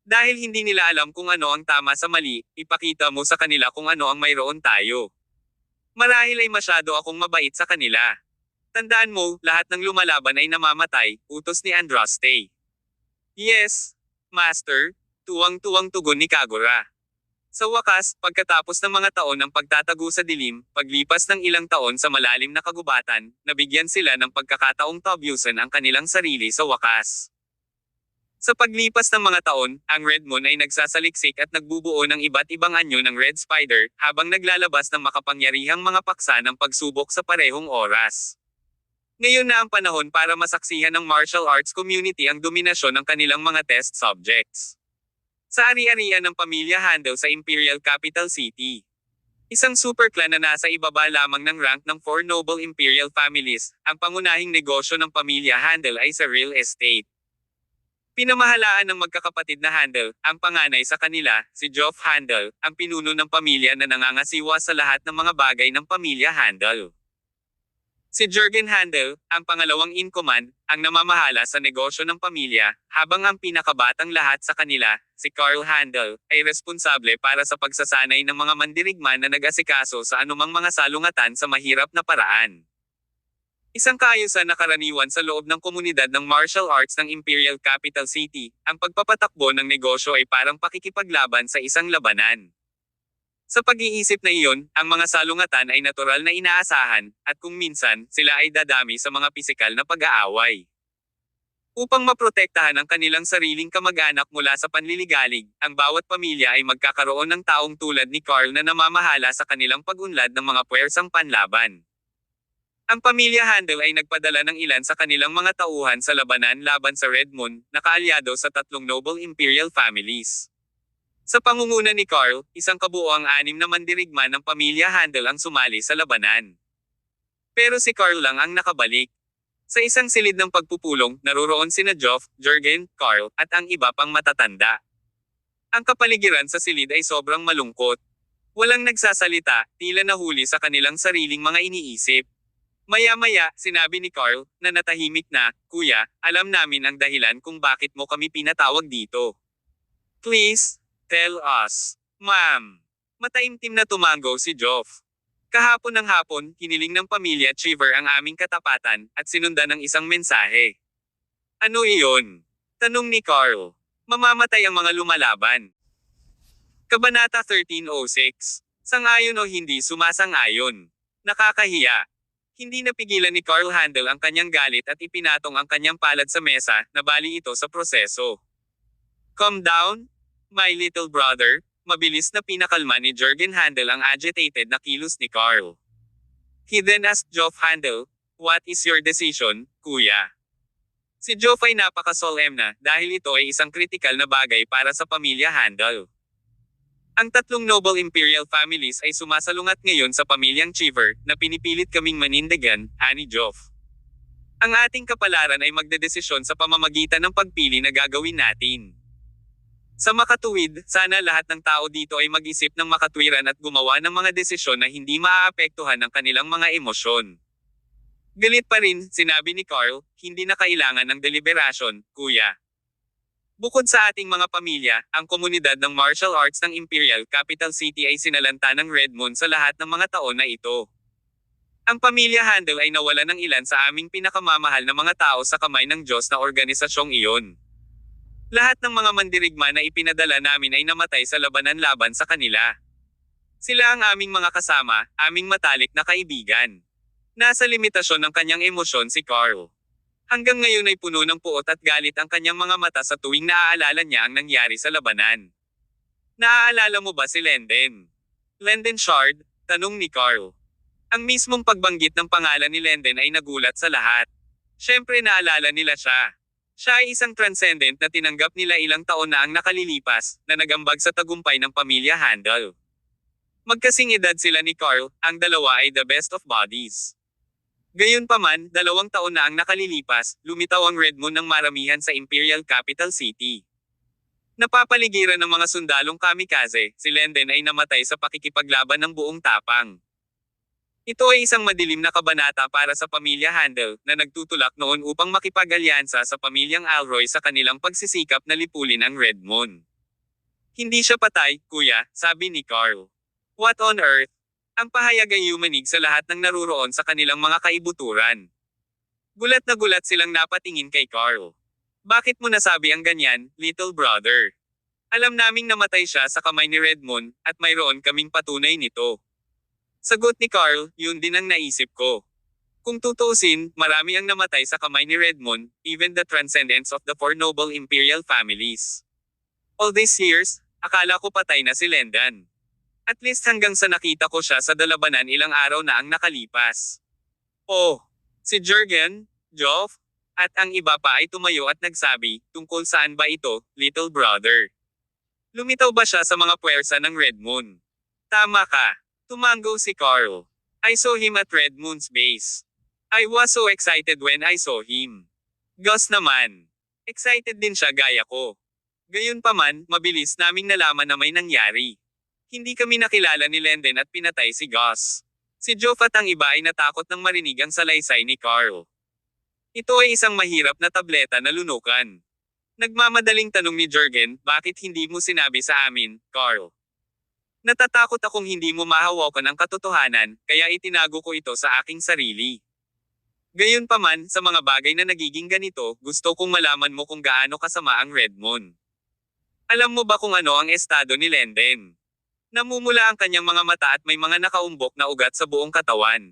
Dahil hindi nila alam kung ano ang tama sa mali, ipakita mo sa kanila kung ano ang mayroon tayo. Marahil ay masyado akong mabait sa kanila. Tandaan mo, lahat ng lumalaban ay namamatay, utos ni Andraste. Yes, Master, tuwang-tuwang tugon ni Kagura. Sa wakas, pagkatapos ng mga taon ng pagtatago sa dilim, paglipas ng ilang taon sa malalim na kagubatan, nabigyan sila ng pagkakataong tabyusan ang kanilang sarili sa wakas. Sa paglipas ng mga taon, ang Red Moon ay nagsasaliksik at nagbubuo ng iba't ibang anyo ng Red Spider, habang naglalabas ng makapangyarihang mga paksa ng pagsubok sa parehong oras. Ngayon na ang panahon para masaksihan ng martial arts community ang dominasyon ng kanilang mga test subjects. Sa ari-arian ng pamilya Handel sa Imperial Capital City. Isang super clan na nasa ibaba lamang ng rank ng 4 noble imperial families, ang pangunahing negosyo ng pamilya Handel ay sa real estate. Pinamahalaan ng magkakapatid na Handel, ang panganay sa kanila, si Geoff Handel, ang pinuno ng pamilya na nangangasiwa sa lahat ng mga bagay ng pamilya Handel. Si Jürgen Handel, ang pangalawang in-command, ang namamahala sa negosyo ng pamilya, habang ang pinakabatang lahat sa kanila, si Carl Handel, ay responsable para sa pagsasanay ng mga mandirigma na nag-asikaso sa anumang mga salungatan sa mahirap na paraan. Isang kaayusan na karaniwan sa loob ng komunidad ng martial arts ng Imperial Capital City, ang pagpapatakbo ng negosyo ay parang pakikipaglaban sa isang labanan. Sa pag-iisip na iyon, ang mga salungatan ay natural na inaasahan, at kung minsan, sila ay dadami sa mga pisikal na pag-aaway. Upang maprotektahan ang kanilang sariling kamag-anak mula sa panliligalig, ang bawat pamilya ay magkakaroon ng taong tulad ni Carl na namamahala sa kanilang pag-unlad ng mga puwersang panlaban. Ang pamilya Handel ay nagpadala ng ilan sa kanilang mga tauhan sa labanan laban sa Red Moon, na kaalyado sa tatlong noble imperial families. Sa pangunguna ni Carl, isang kabuoang 6 na mandirigma ng pamilya Handel ang sumali sa labanan. Pero si Carl lang ang nakabalik. Sa isang silid ng pagpupulong, naroroon sina Geoff, Jürgen, Carl, at ang iba pang matatanda. Ang kapaligiran sa silid ay sobrang malungkot. Walang nagsasalita, tila nahuli sa kanilang sariling mga iniisip. Maya-maya, sinabi ni Carl, na natahimik na, Kuya, alam namin ang dahilan kung bakit mo kami pinatawag dito. Please, tell us. Ma'am. Mataimtim na tumango si Geoff. Kahapon ng hapon, hiniling ng pamilya Cheever ang aming katapatan, at sinundan ng isang mensahe. Ano iyon? Tanong ni Carl. Mamamatay ang mga lumalaban. Kabanata 1306. Sang-ayon o hindi sumasang-ayon. Nakakahiya. Hindi napigilan ni Carl Handel ang kanyang galit at ipinatong ang kanyang palad sa mesa, nabali ito sa proseso. Calm down, my little brother, mabilis na pinakalma ni Jürgen Handel ang agitated na kilos ni Carl. He then asked Geoff Handel, "What is your decision, kuya?" Si Geoff ay napaka-solemn na dahil ito ay isang kritikal na bagay para sa pamilya Handel. Ang tatlong noble imperial families ay sumasalungat ngayon sa pamilyang Cheever na pinipilit kaming manindigan, ani Geoff. Ang ating kapalaran ay magdedesisyon sa pamamagitan ng pagpili na gagawin natin. Sa makatuwid, sana lahat ng tao dito ay mag-isip ng makatwiran at gumawa ng mga desisyon na hindi maaapektuhan ang kanilang mga emosyon. Galit pa rin, sinabi ni Carl, hindi na kailangan ng deliberasyon, kuya. Bukod sa ating mga pamilya, ang komunidad ng martial arts ng Imperial Capital City ay sinalanta ng Red Moon sa lahat ng mga taon na ito. Ang pamilya Handel ay nawala ng ilan sa aming pinakamamahal na mga tao sa kamay ng Diyos na organisasyong iyon. Lahat ng mga mandirigma na ipinadala namin ay namatay sa labanan-laban sa kanila. Sila ang aming mga kasama, aming matalik na kaibigan. Nasa limitasyon ng kanyang emosyon si Carl. Hanggang ngayon ay puno ng puot at galit ang kanyang mga mata sa tuwing naaalala niya ang nangyari sa labanan. Naaalala mo ba si Lenden? Lenden Shard? Tanong ni Carl. Ang mismong pagbanggit ng pangalan ni Lenden ay nagulat sa lahat. Siyempre naalala nila siya. Siya ay isang transcendent na tinanggap nila ilang taon na ang nakalilipas, na nagambag sa tagumpay ng pamilya Handel. Magkasing edad sila ni Carl, ang dalawa ay the best of buddies. Gayunpaman, 2 taon na ang nakalilipas, lumitaw ang Red Moon ng maramihan sa Imperial Capital City. Napapaligiran ng mga sundalong kamikaze, si Lenden ay namatay sa pakikipaglaban ng buong tapang. Ito ay isang madilim na kabanata para sa pamilya Handel, na nagtutulak noon upang makipag-alyansa sa pamilyang Alroy sa kanilang pagsisikap na lipulin ang Red Moon. Hindi siya patay, kuya, sabi ni Carl. What on earth? Ang pahayag ay yumanig sa lahat ng naruroon sa kanilang mga kaibuturan. Gulat na gulat silang napatingin kay Carl. Bakit mo nasabi ang ganyan, little brother? Alam naming namatay siya sa kamay ni Red Moon, at mayroon kaming patunay nito. Sagot ni Carl, yun din ang naisip ko. Kung tutuusin, marami ang namatay sa kamay ni Red Moon, even the transcendents of the 4 noble imperial families. All these years, akala ko patay na si Lendan. At least hanggang sa nakita ko siya sa dalabanan ilang araw na ang nakalipas. Oh, si Jürgen, Geoff, at ang iba pa ay tumayo at nagsabi, tungkol saan ba ito, little brother? Lumitaw ba siya sa mga puwersa ng Red Moon? Tama ka. Tumango si Carl. I saw him at Red Moon's base. I was so excited when I saw him. Gus naman. Excited din siya gaya ko. Gayunpaman, mabilis naming nalaman na may nangyari. Hindi kami nakilala ni Lenden at pinatay si Gus. Si Geoff at ang iba ay natakot nang marinig ang salaysay ni Carl. Ito ay isang mahirap na tableta na lunukan. Nagmamadaling tanong ni Jürgen, bakit hindi mo sinabi sa amin, Carl? Natatakot akong hindi mo mahawakan ang katotohanan, kaya itinago ko ito sa aking sarili. Gayunpaman, sa mga bagay na nagiging ganito, gusto kong malaman mo kung gaano kasama ang Red Moon. Alam mo ba kung ano ang estado ni Lenden? Namumula ang kanyang mga mata at may mga nakaumbok na ugat sa buong katawan.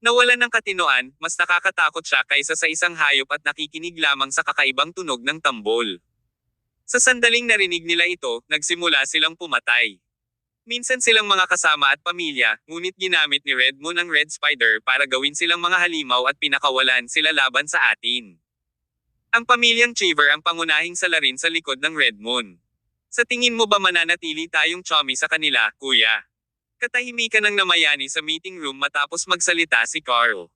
Nawalan ng katinoan, mas nakakatakot siya kaysa sa isang hayop at nakikinig lamang sa kakaibang tunog ng tambol. Sa sandaling narinig nila ito, nagsimula silang pumatay. Minsan silang mga kasama at pamilya, ngunit ginamit ni Red Moon ang Red Spider para gawin silang mga halimaw at pinakawalan sila laban sa atin. Ang pamilyang Cheever ang pangunahing salarin sa likod ng Red Moon. Sa tingin mo ba mananatili tayong chummy sa kanila, kuya? Katahimikan ng namayani sa meeting room matapos magsalita si Carl.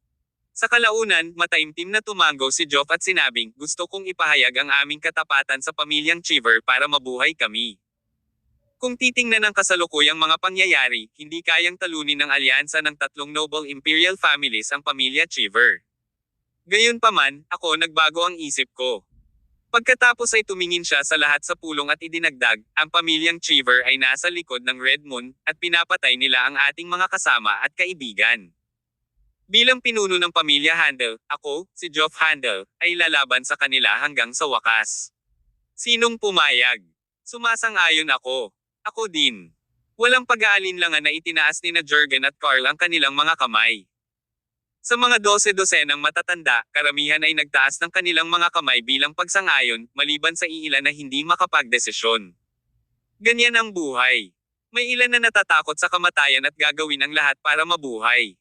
Sa kalaunan, mataimtim na tumango si Geoff at sinabing, gusto kong ipahayag ang aming katapatan sa pamilyang Cheever para mabuhay kami. Kung titingnan ang kasalukuyang mga pangyayari, hindi kayang talunin ng alyansa ng 3 noble imperial families ang pamilya Cheever. Gayunpaman, ako nagbago ang isip ko. Pagkatapos ay tumingin siya sa lahat sa pulong at idinagdag, ang pamilyang Cheever ay nasa likod ng Red Moon, at pinapatay nila ang ating mga kasama at kaibigan. Bilang pinuno ng pamilya Handel, ako, si Geoff Handel, ay lalaban sa kanila hanggang sa wakas. Sinong pumayag? Sumasang-ayon ako. Ako din. Walang pag-aalinlangan na itinaas ni na Jurgen at Carl ang kanilang mga kamay. Sa mga 12-dosenang matatanda, karamihan ay nagtaas ng kanilang mga kamay bilang pagsang-ayon, maliban sa iilan na hindi makapagdesisyon. Ganyan ang buhay. May ilan na natatakot sa kamatayan at gagawin ang lahat para mabuhay.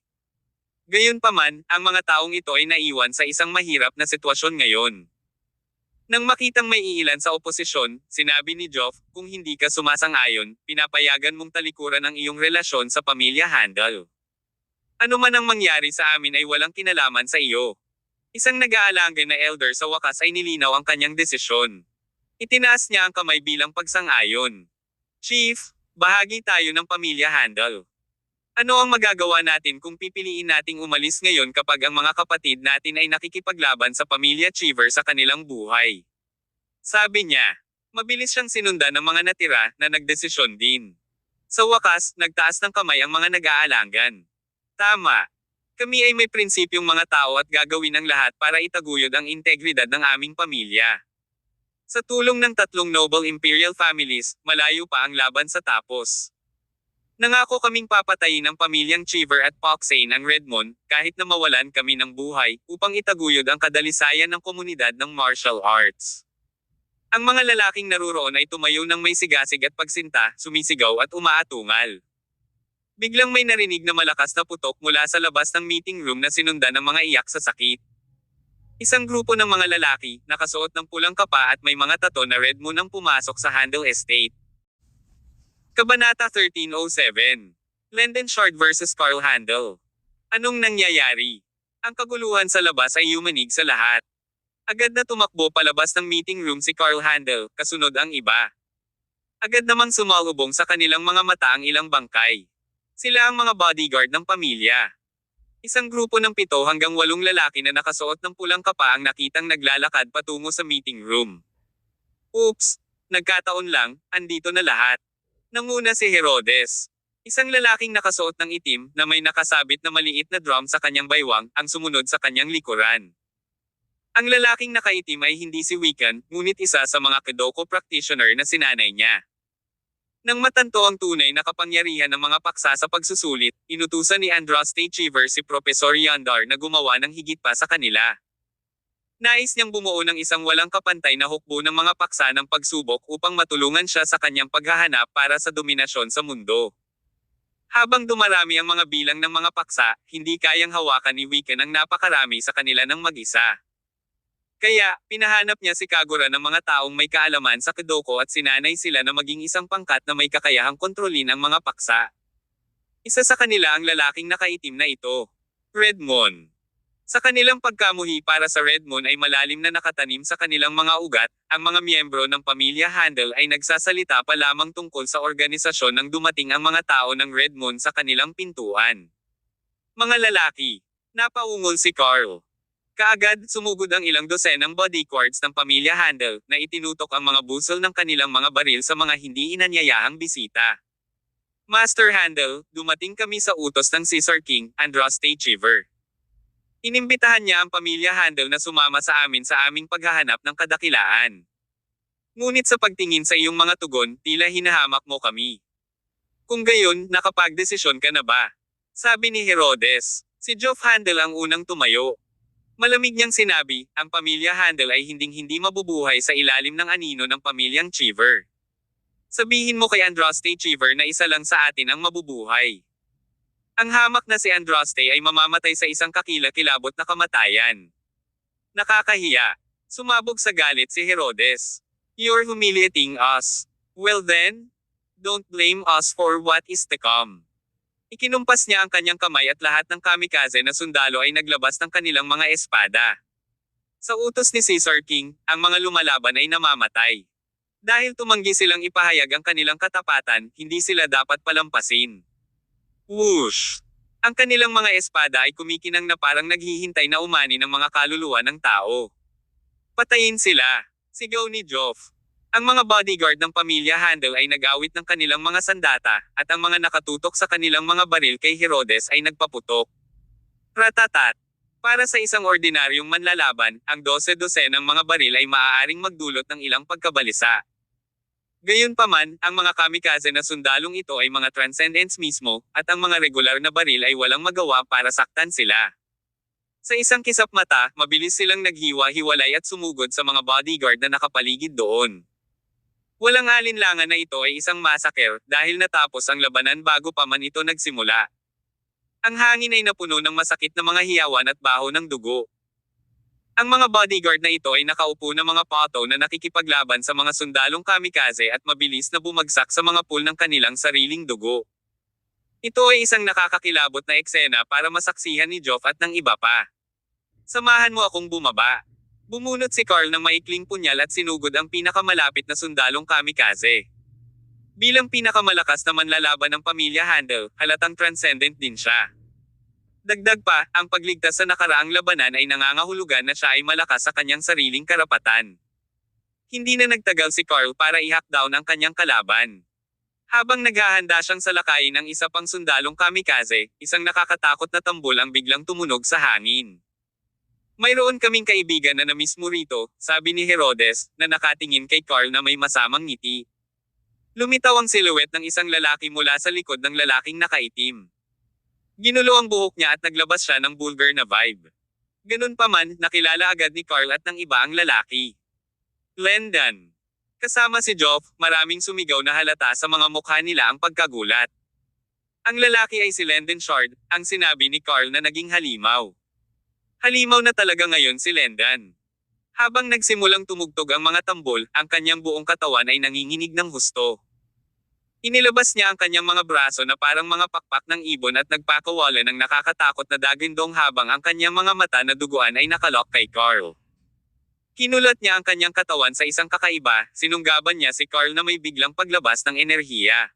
Gayunpaman, ang mga taong ito ay naiwan sa isang mahirap na sitwasyon ngayon. Nang makitang may iilan sa oposisyon, sinabi ni Geoff, kung hindi ka sumasang-ayon, pinapayagan mong talikuran ang iyong relasyon sa pamilya Handel. Ano man ang mangyari sa amin ay walang kinalaman sa iyo. Isang nag-aalangay na elder sa wakas ay nilinaw ang kanyang desisyon. Itinaas niya ang kamay bilang pagsang-ayon. Chief, bahagi tayo ng pamilya Handel. Ano ang magagawa natin kung pipiliin nating umalis ngayon kapag ang mga kapatid natin ay nakikipaglaban sa pamilya Cheever sa kanilang buhay? Sabi niya. Mabilis siyang sinundan ng mga natira na nagdesisyon din. Sa wakas, nagtaas ng kamay ang mga nag-aalangan. Tama. Kami ay may prinsipyong mga tao at gagawin ang lahat para itaguyod ang integridad ng aming pamilya. Sa tulong ng 3 noble imperial families, malayo pa ang laban sa tapos. Nangako kaming papatayin ang pamilyang Cheever at Poxane ang Redmond, kahit na mawalan kami ng buhay, upang itaguyod ang kadalisayan ng komunidad ng martial arts. Ang mga lalaking naruroon ay tumayo ng may sigasig at pagsinta, sumisigaw at umaatungal. Biglang may narinig na malakas na putok mula sa labas ng meeting room na sinundan ng mga iyak sa sakit. Isang grupo ng mga lalaki, nakasuot ng pulang kapa at may mga tato na red moon ang pumasok sa Handel Estate. Kabanata 1307. Lenden Shard vs. Carl Handel. Anong nangyayari? Ang kaguluhan sa labas ay yumanig sa lahat. Agad na tumakbo palabas ng meeting room si Carl Handel, kasunod ang iba. Agad namang sumalubong sa kanilang mga mata ang ilang bangkay. Sila ang mga bodyguard ng pamilya. Isang grupo ng 7 hanggang 8 lalaki na nakasuot ng pulang kapa ang nakitang naglalakad patungo sa meeting room. Oops! Nagkataon lang, andito na lahat. Nanguna si Herodes. Isang lalaking nakasuot ng itim na may nakasabit na maliit na drum sa kanyang baywang ang sumunod sa kanyang likuran. Ang lalaking nakaitim ay hindi si Wiccan, ngunit isa sa mga Kedoko practitioner na sinanay niya. Nang matanto ang tunay na kapangyarihan ng mga paksa sa pagsusulit, inutusan ni Andraste Cheever si Professor Yandar na gumawa ng higit pa sa kanila. Nais niyang bumuo ng isang walang kapantay na hukbo ng mga paksa ng pagsubok upang matulungan siya sa kanyang paghahanap para sa dominasyon sa mundo. Habang dumarami ang mga bilang ng mga paksa, hindi kayang hawakan ni Wiccan ang napakarami sa kanila ng mag-isa. Kaya, pinahanap niya si Kagura ng mga taong may kaalaman sa Kedoko at sinanay sila na maging isang pangkat na may kakayahang kontrolin ang mga paksa. Isa sa kanila ang lalaking nakaitim na ito. Redmond. Sa kanilang pagkamuhi para sa Redmond ay malalim na nakatanim sa kanilang mga ugat, ang mga miyembro ng pamilya Handel ay nagsasalita pa lamang tungkol sa organisasyon nang dumating ang mga tao ng Redmond sa kanilang pintuan. Mga lalaki. Napaungol si Carl. Kaagad, sumugod ang ilang dosenang bodyguards ng pamilya Handel, na itinutok ang mga busol ng kanilang mga baril sa mga hindi inanyayahang bisita. Master Handel, dumating kami sa utos ng Caesar King, Andraste Cheever. Inimbitahan niya ang pamilya Handel na sumama sa amin sa aming paghahanap ng kadakilaan. Ngunit sa pagtingin sa iyong mga tugon, tila hinahamak mo kami. Kung gayon, nakapagdesisyon ka na ba? Sabi ni Herodes. Si Geoff Handel ang unang tumayo. Malamig niyang sinabi, ang pamilya Handel ay hinding-hindi mabubuhay sa ilalim ng anino ng pamilyang Cheever. Sabihin mo kay Andraste Cheever na isa lang sa atin ang mabubuhay. Ang hamak na si Andraste ay mamamatay sa isang kakilakilabot na kamatayan. Nakakahiya. Sumabog sa galit si Herodes. You're humiliating us. Well then, don't blame us for what is to come. Ikinumpas niya ang kanyang kamay at lahat ng kamikaze na sundalo ay naglabas ng kanilang mga espada. Sa utos ni Caesar King, ang mga lumalaban ay namamatay. Dahil tumanggi silang ipahayag ang kanilang katapatan, hindi sila dapat palampasin. Whoosh! Ang kanilang mga espada ay kumikinang na parang naghihintay na umani ng mga kaluluwa ng tao. Patayin sila! Sigaw ni Geoff. Ang mga bodyguard ng pamilya Handel ay nag-awit ng kanilang mga sandata, at ang mga nakatutok sa kanilang mga baril kay Herodes ay nagpaputok. Ratatat! Para sa isang ordinaryong manlalaban, ang 12 ng mga baril ay maaaring magdulot ng ilang pagkabalisa. Gayunpaman, ang mga kamikaze na sundalong ito ay mga transcendents mismo, at ang mga regular na baril ay walang magawa para saktan sila. Sa isang kisap mata, mabilis silang naghiwa-hiwalay at sumugod sa mga bodyguard na nakapaligid doon. Walang alinlangan na ito ay isang massacre dahil natapos ang labanan bago pa man ito nagsimula. Ang hangin ay napuno ng masakit na mga hiyawan at baho ng dugo. Ang mga bodyguard na ito ay nakaupo na mga pato na nakikipaglaban sa mga sundalong kamikaze at mabilis na bumagsak sa mga pool ng kanilang sariling dugo. Ito ay isang nakakakilabot na eksena para masaksihan ni Joff at ng iba pa. Samahan mo akong bumaba. Bumunot si Carl ng maikling punyal at sinugod ang pinakamalapit na sundalong kamikaze. Bilang pinakamalakas na manlalaban ng pamilya Handel, halatang transcendent din siya. Dagdag pa, ang pagligtas sa nakaraang labanan ay nangangahulugan na siya ay malakas sa kanyang sariling karapatan. Hindi na nagtagal si Carl para i-hack down ang kanyang kalaban. Habang naghahanda siyang salakayin ang isa pang sundalong kamikaze, isang nakakatakot na tambol ang biglang tumunog sa hangin. Mayroon kaming kaibigan na na-miss mo rito, sabi ni Herodes, na nakatingin kay Carl na may masamang ngiti. Lumitaw ang silhouette ng isang lalaki mula sa likod ng lalaking nakaitim. Ginulo ang buhok niya at naglabas siya ng vulgar na vibe. Ganun pa man, nakilala agad ni Carl at ng iba ang lalaki. Lendan. Kasama si Joff, maraming sumigaw na halata sa mga mukha nila ang pagkagulat. Ang lalaki ay si Lendan Shard, ang sinabi ni Carl na naging halimaw. Halimaw na talaga ngayon si Lendan. Habang nagsimulang tumugtog ang mga tambol, ang kanyang buong katawan ay nanginginig ng husto. Inilabas niya ang kanyang mga braso na parang mga pakpak ng ibon at nagpakawala ng nakakatakot na dagindong habang ang kanyang mga mata na duguan ay nakalock kay Carl. Kinulat niya ang kanyang katawan sa isang kakaiba, sinunggaban niya si Carl na may biglang paglabas ng enerhiya.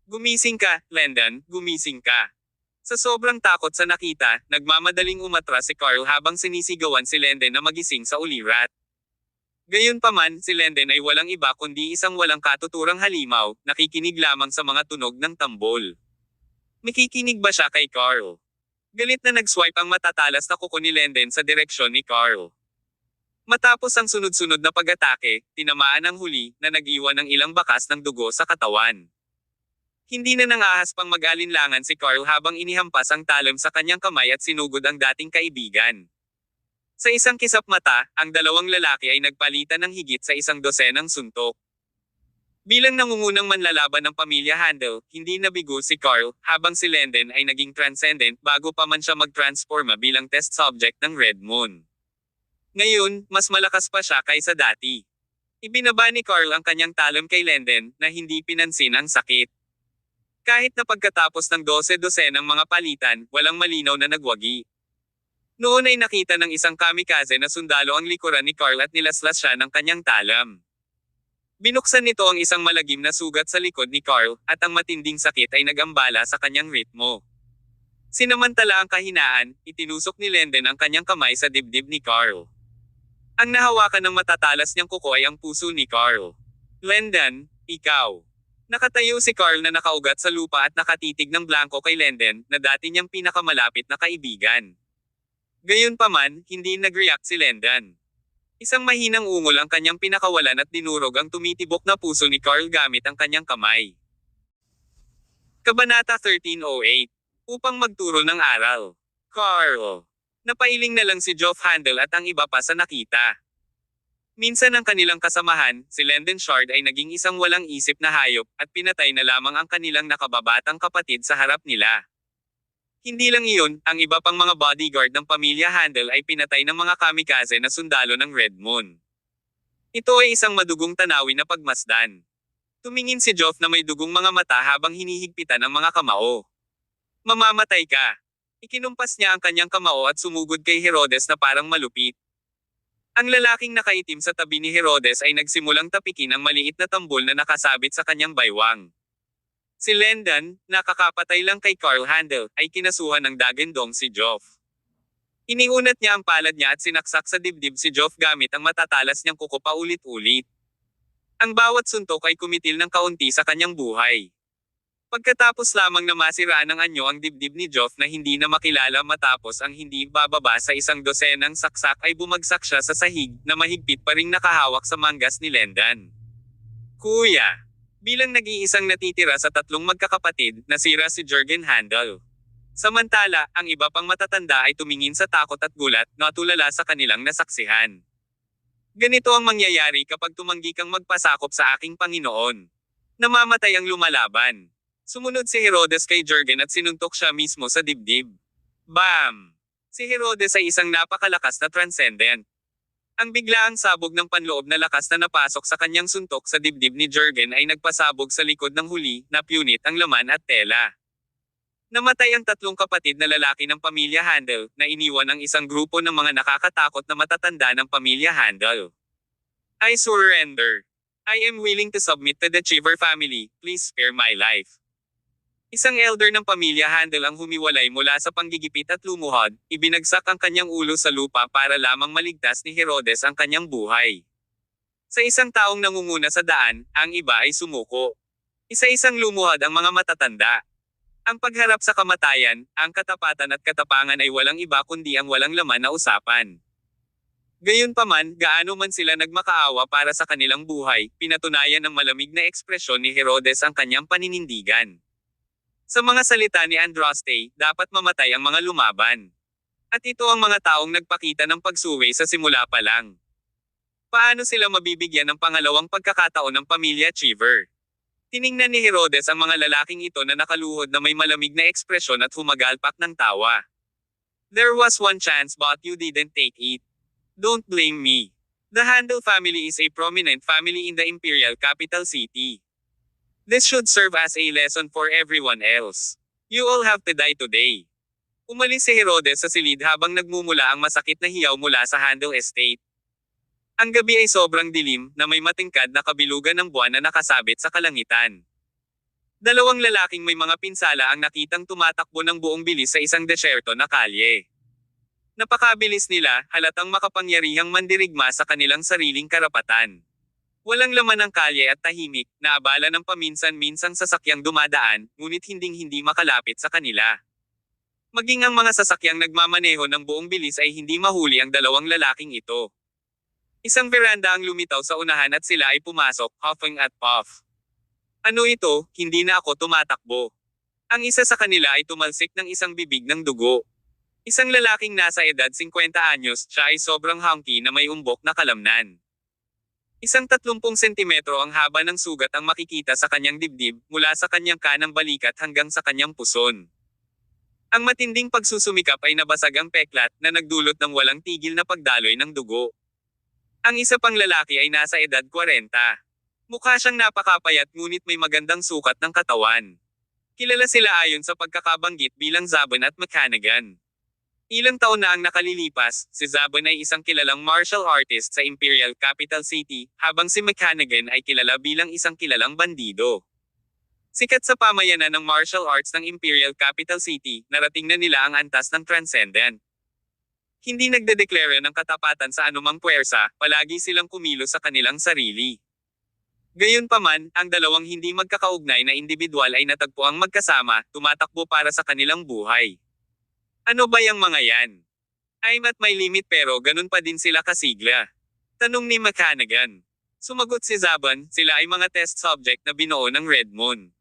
Gumising ka, Lendan, gumising ka. Sa sobrang takot sa nakita, nagmamadaling umatras si Carl habang sinisigawan si Lendan na magising sa ulirat. Gayunpaman, si Lendan ay walang iba kundi isang walang katuturang halimaw, nakikinig lamang sa mga tunog ng tambol. Nakikinig ba siya kay Carl? Galit na nag-swipe ang matatalas na kuko ni Lendan sa direksyon ni Carl. Matapos ang sunod-sunod na pag-atake, tinamaan ang huli, na nag-iwan ng ilang bakas ng dugo sa katawan. Hindi na nangahas pang mag-alinlangan si Carl habang inihampas ang talon sa kanyang kamay at sinugod ang dating kaibigan. Sa isang kisap mata, ang dalawang lalaki ay nagpalitan ng higit sa isang dosenang suntok. Bilang nangungunang manlalaban ng pamilya Handel, hindi nabigo si Carl, habang si Lendan ay naging transcendent bago pa man siya mag-transforma bilang test subject ng Red Moon. Ngayon, mas malakas pa siya kaysa dati. Ibinaba ni Carl ang kanyang talon kay Lendan, na hindi pinansin ang sakit. Kahit na pagkatapos ng 12 ng mga palitan, walang malinaw na nagwagi. Noon ay nakita ng isang kamikaze na sundalo ang likuran ni Carl at nilaslas siya ng kanyang talam. Binuksan nito ang isang malagim na sugat sa likod ni Carl, at ang matinding sakit ay nagambala sa kanyang ritmo. Sinamantala ang kahinaan, itinusok ni Lendan ang kanyang kamay sa dibdib ni Carl. Ang nahawakan ng matatalas niyang kuko ay ang puso ni Carl. Lendan, ikaw. Nakatayo si Carl na nakaugat sa lupa at nakatitig ng blanko kay Lendan, na dati niyang pinakamalapit na kaibigan. Gayunpaman, hindi nag-react si Lendan. Isang mahinang ungol ang kanyang pinakawalan at dinurog ang tumitibok na puso ni Carl gamit ang kanyang kamay. Kabanata 1308. Upang magturo ng aral. Carl. Napailing na lang si Joff Handel at ang iba pa sa nakita. Minsan ang kanilang kasamahan, si Lendan Shard ay naging isang walang isip na hayop, at pinatay na lamang ang kanilang nakababatang kapatid sa harap nila. Hindi lang iyon, ang iba pang mga bodyguard ng pamilya Handel ay pinatay ng mga kamikaze na sundalo ng Red Moon. Ito ay isang madugong tanawin na pagmasdan. Tumingin si Joff na may dugong mga mata habang hinihigpitan ang mga kamao. Mamamatay ka. Ikinumpas niya ang kanyang kamao at sumugod kay Herodes na parang malupit. Ang lalaking nakaitim sa tabi ni Herodes ay nagsimulang tapikin ang maliit na tambol na nakasabit sa kanyang baywang. Si Lendan, nakakapatay lang kay Carl Handel, ay kinasuhan ng dagindong si Joff. Iniunat niya ang palad niya at sinaksak sa dibdib si Joff gamit ang matatalas niyang kuko paulit-ulit. Ang bawat suntok ay kumitil ng kaunti sa kanyang buhay. Pagkatapos lamang na masiraan ng anyo ang dibdib ni Joff na hindi na makilala matapos ang hindi bababa sa isang dosenang saksak ay bumagsak siya sa sahig, na mahigpit pa ring nakahawak sa manggas ni Lendan. Kuya. Bilang nag-iisang natitira sa tatlong magkakapatid, nasira si Jurgen Handel. Samantala, ang iba pang matatanda ay tumingin sa takot at gulat, natulala sa kanilang nasaksihan. Ganito ang mangyayari kapag tumanggi kang magpasakop sa aking Panginoon. Namamatay ang lumalaban. Sumunod si Herodes kay Jurgen at sinuntok siya mismo sa dibdib. Bam! Si Herodes ay isang napakalakas na transcendent. Ang biglaang sabog ng panloob na lakas na napasok sa kanyang suntok sa dibdib ni Jurgen ay nagpasabog sa likod ng huli, na punit ang laman at tela. Namatay ang tatlong kapatid na lalaki ng pamilya Handel, na iniwan ng isang grupo ng mga nakakatakot na matatanda ng pamilya Handel. I surrender. I am willing to submit to the Cheever family, please spare my life. Isang elder ng pamilya Handel ang humiwalay mula sa panggigipit at lumuhod, ibinagsak ang kanyang ulo sa lupa para lamang maligtas ni Herodes ang kanyang buhay. Sa isang taong nangunguna sa daan, ang iba ay sumuko. Isa-isang lumuhod ang mga matatanda. Ang pagharap sa kamatayan, ang katapatan at katapangan ay walang iba kundi ang walang laman na usapan. Gayunpaman, gaano man sila nagmakaawa para sa kanilang buhay, pinatunayan ng malamig na ekspresyon ni Herodes ang kanyang paninindigan. Sa mga salita ni Andraste, dapat mamatay ang mga lumaban. At ito ang mga taong nagpakita ng pagsuway sa simula pa lang. Paano sila mabibigyan ng pangalawang pagkakataon ng pamilya Cheever? Tiningnan ni Herodes ang mga lalaking ito na nakaluhod na may malamig na ekspresyon at humagalpak ng tawa. There was one chance but you didn't take it. Don't blame me. The Handel family is a prominent family in the imperial capital city. This should serve as a lesson for everyone else. You all have to die today. Umalis si Herodes sa silid habang nagmumula ang masakit na hiyaw mula sa Handel estate. Ang gabi ay sobrang dilim, na may matingkad na kabilugan ng buwan na nakasabit sa kalangitan. Dalawang lalaking may mga pinsala ang nakitang tumatakbo ng buong bilis sa isang desyerto na kalye. Napakabilis nila, halatang makapangyarihang mandirigma sa kanilang sariling karapatan. Walang laman ang kalye at tahimik, naabala ng paminsan-minsang sasakyang dumadaan, ngunit hinding-hindi makalapit sa kanila. Maging ang mga sasakyang nagmamaneho ng buong bilis ay hindi mahuli ang dalawang lalaking ito. Isang veranda ang lumitaw sa unahan at sila ay pumasok, huffing at puff. Ano ito, hindi na ako tumatakbo. Ang isa sa kanila ay tumalsik ng isang bibig ng dugo. Isang lalaking nasa edad 50 anyos, siya ay sobrang hunky na may umbok na kalamnan. Isang 30 sentimetro ang haba ng sugat ang makikita sa kanyang dibdib, mula sa kanyang kanang balikat hanggang sa kanyang puson. Ang matinding pagsusumikap ay nabasag ang peklat, na nagdulot ng walang tigil na pagdaloy ng dugo. Ang isa pang lalaki ay nasa edad 40. Mukha siyang napakapayat ngunit may magandang sukat ng katawan. Kilala sila ayon sa pagkakabanggit bilang Zabon at McCannagan. Ilang taon na ang nakalilipas, si Zabon ay isang kilalang martial artist sa Imperial Capital City, habang si McCannagan ay kilala bilang isang kilalang bandido. Sikat sa pamayanan ng martial arts ng Imperial Capital City, narating na nila ang antas ng transcendent. Hindi nagdedeklara ng katapatan sa anumang puwersa, palagi silang kumilos sa kanilang sarili. Gayunpaman, ang dalawang hindi magkakaugnay na individual ay natagpuang magkasama, tumatakbo para sa kanilang buhay. Ano ba yang mga yan? I'm at my limit pero ganun pa din sila kasigla. Tanong ni McCannagan. Sumagot si Zabon, sila ay mga test subject na binuo ng Red Moon.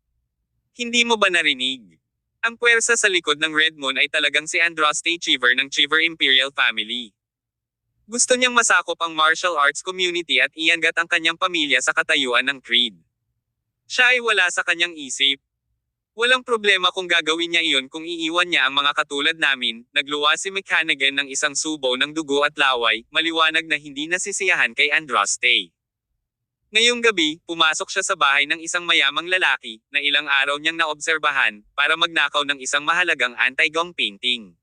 Hindi mo ba narinig? Ang puwersa sa likod ng Red Moon ay talagang si Andraste Cheever ng Cheever Imperial Family. Gusto niyang masakop ang martial arts community at iangat ang kanyang pamilya sa katayuan ng Creed. Siya ay wala sa kanyang isip. Walang problema kung gagawin niya iyon kung iiwan niya ang mga katulad namin, nagluwa si McCannagan ng isang subo ng dugo at laway, maliwanag na hindi nasisiyahan kay Andraste. Ngayong gabi, pumasok siya sa bahay ng isang mayamang lalaki, na ilang araw niyang naobserbahan, para magnakaw ng isang mahalagang anti-gong painting.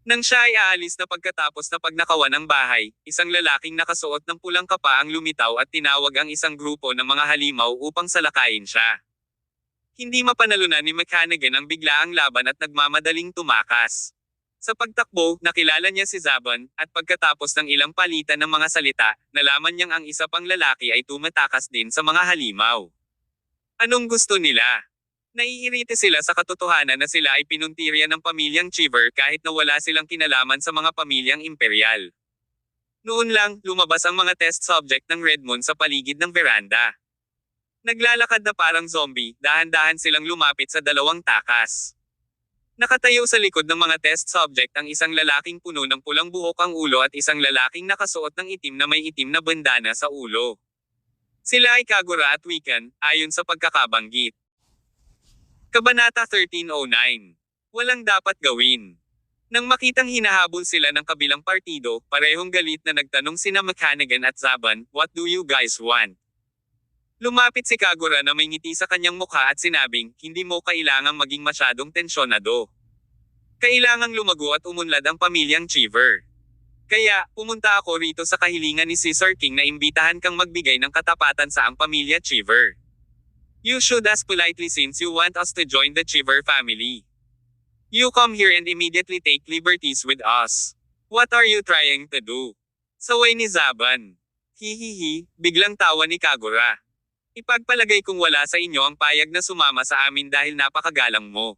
Nang siya ay aalis na pagkatapos na pagnakawan ng bahay, isang lalaking nakasuot ng pulang kapa ang lumitaw at tinawag ang isang grupo ng mga halimaw upang salakayin siya. Hindi mapanalunan ni McCannagan ang biglaang laban at nagmamadaling tumakas. Sa pagtakbo, nakilala niya si Zabon, at pagkatapos ng ilang palitan ng mga salita, nalaman niyang ang isa pang lalaki ay tumatakas din sa mga halimaw. Anong gusto nila? Naiirite sila sa katotohanan na sila ay pinuntirya ng pamilyang Cheever kahit na wala silang kinalaman sa mga pamilyang imperial. Noon lang, lumabas ang mga test subject ng Red Moon sa paligid ng veranda. Naglalakad na parang zombie, dahan-dahan silang lumapit sa dalawang takas. Nakatayo sa likod ng mga test subject ang isang lalaking puno ng pulang buhok ang ulo at isang lalaking nakasuot ng itim na may itim na bandana sa ulo. Sila ay Kagura at Wiccan, ayon sa pagkakabanggit. Kabanata 1309. Walang dapat gawin. Nang makitang hinahabol sila ng kabilang partido, parehong galit na nagtanong sina McHanagan at Zaban, "What do you guys want?" Lumapit si Kagura na may ngiti sa kanyang mukha at sinabing, "Hindi mo kailangang maging masyadong tensyonado. Kailangang lumago at umunlad ang pamilyang Cheever. Kaya, pumunta ako rito sa kahilingan ni Caesar King na imbitahan kang magbigay ng katapatan sa ang pamilya Cheever. You should ask politely since you want us to join the Cheever family. You come here and immediately take liberties with us. What are you trying to do?" Saway ni Zaban. Hihihi, biglang tawa ni Kagura. "Ipagpalagay kung wala sa inyo ang payag na sumama sa amin dahil napakagalang mo."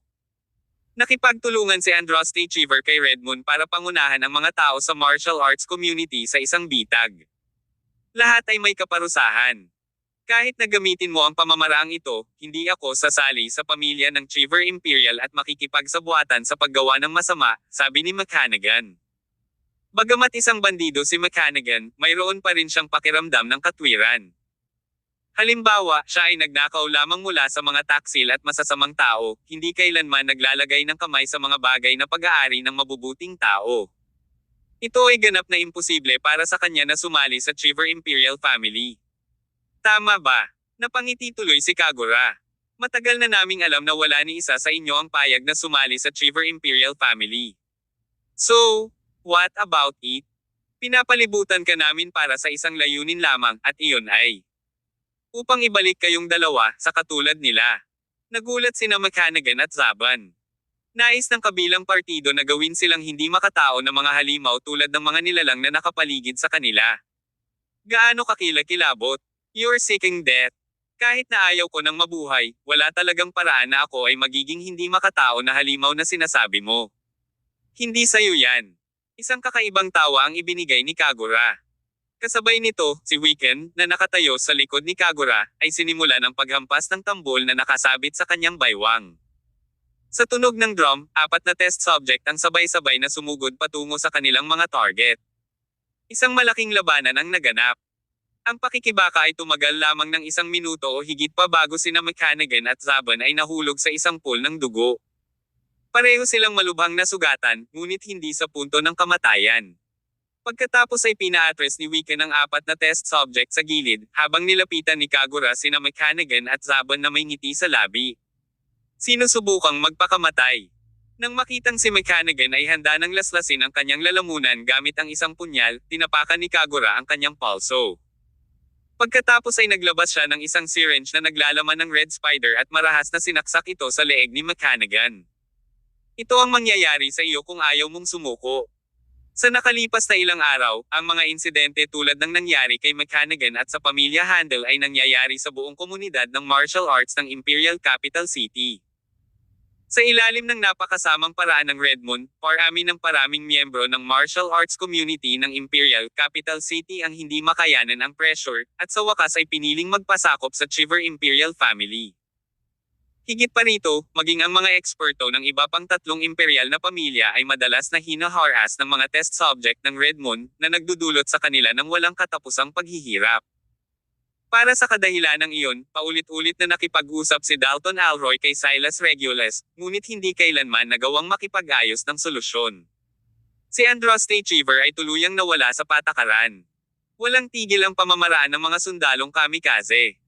Nakipagtulungan si Andraste Cheever kay Redmond para pangunahan ang mga tao sa martial arts community sa isang bitag. Lahat ay may kaparusahan. Kahit na gamitin mo ang pamamaraang ito, hindi ako sasali sa pamilya ng Cheever Imperial at makikipagsabuatan sa paggawa ng masama, sabi ni McHanagan. Bagamat isang bandido si McHanagan, mayroon pa rin siyang pakiramdam ng katwiran. Halimbawa, siya ay nagnakaw lamang mula sa mga taksil at masasamang tao, hindi kailanman naglalagay ng kamay sa mga bagay na pag-aari ng mabubuting tao. Ito ay ganap na imposible para sa kanya na sumali sa Cheever Imperial family. Tama ba? Napangiti tuloy si Kagura. Matagal na naming alam na wala ni isa sa inyo ang payag na sumali sa Cheever Imperial family. So, what about it? Pinapalibutan ka namin para sa isang layunin lamang, at iyon ay upang ibalik kayong dalawa, sa katulad nila. Nagulat sina McHanagan at Zaban. Nais ng kabilang partido na gawin silang hindi makatao na mga halimaw tulad ng mga nilalang na nakapaligid sa kanila. Gaano kakilakilabot? You're seeking death. Kahit na ayaw ko ng mabuhay, wala talagang paraan na ako ay magiging hindi makatao na halimaw na sinasabi mo. Hindi sayo yan. Isang kakaibang tawa ang ibinigay ni Kagura. Kasabay nito, si Wiccan, na nakatayo sa likod ni Kagura, ay sinimula ng paghampas ng tambol na nakasabit sa kanyang baywang. Sa tunog ng drum, 4 na test subject ang sabay-sabay na sumugod patungo sa kanilang mga target. Isang malaking labanan ang naganap. Ang pakikibaka ay tumagal lamang ng 1 minuto o higit pa bago sina McHanagan at Zaban ay nahulog sa isang pool ng dugo. Pareho silang malubhang nasugatan, ngunit hindi sa punto ng kamatayan. Pagkatapos ay pina-address ni Wiccan ang 4 na test subject sa gilid, habang nilapitan ni Kagura sina McHanagan at Zaban na may ngiti sa labi. Sinusubukang magpakamatay. Nang makitang si McHanagan ay handa nang laslasin ang kanyang lalamunan gamit ang isang punyal, tinapakan ni Kagura ang kanyang palso. Pagkatapos ay naglabas siya ng isang syringe na naglalaman ng red spider at marahas na sinaksak ito sa leeg ni McHanagan. Ito ang mangyayari sa iyo kung ayaw mong sumuko. Sa nakalipas na ilang araw, ang mga insidente tulad ng nangyari kay McHanagan at sa pamilya Handel ay nangyayari sa buong komunidad ng martial arts ng Imperial Capital City. Sa ilalim ng napakasamang paraan ng Redmond, parami ng paraming miyembro ng martial arts community ng Imperial Capital City ang hindi makayanan ang pressure, at sa wakas ay piniling magpasakop sa Cheever Imperial family. Higit pa rito, maging ang mga eksperto ng iba pang 3 imperial na pamilya ay madalas na hina-harass ng mga test subject ng Redmond na nagdudulot sa kanila ng walang katapusang paghihirap. Para sa kadahilanang iyon, paulit-ulit na nakipag-usap si Dalton Alroy kay Silas Regulus, ngunit hindi kailanman nagawang makipag-ayos ng solusyon. Si Andraste Cheever ay tuluyang nawala sa patakaran. Walang tigil ang pamamaraan ng mga sundalong kamikaze.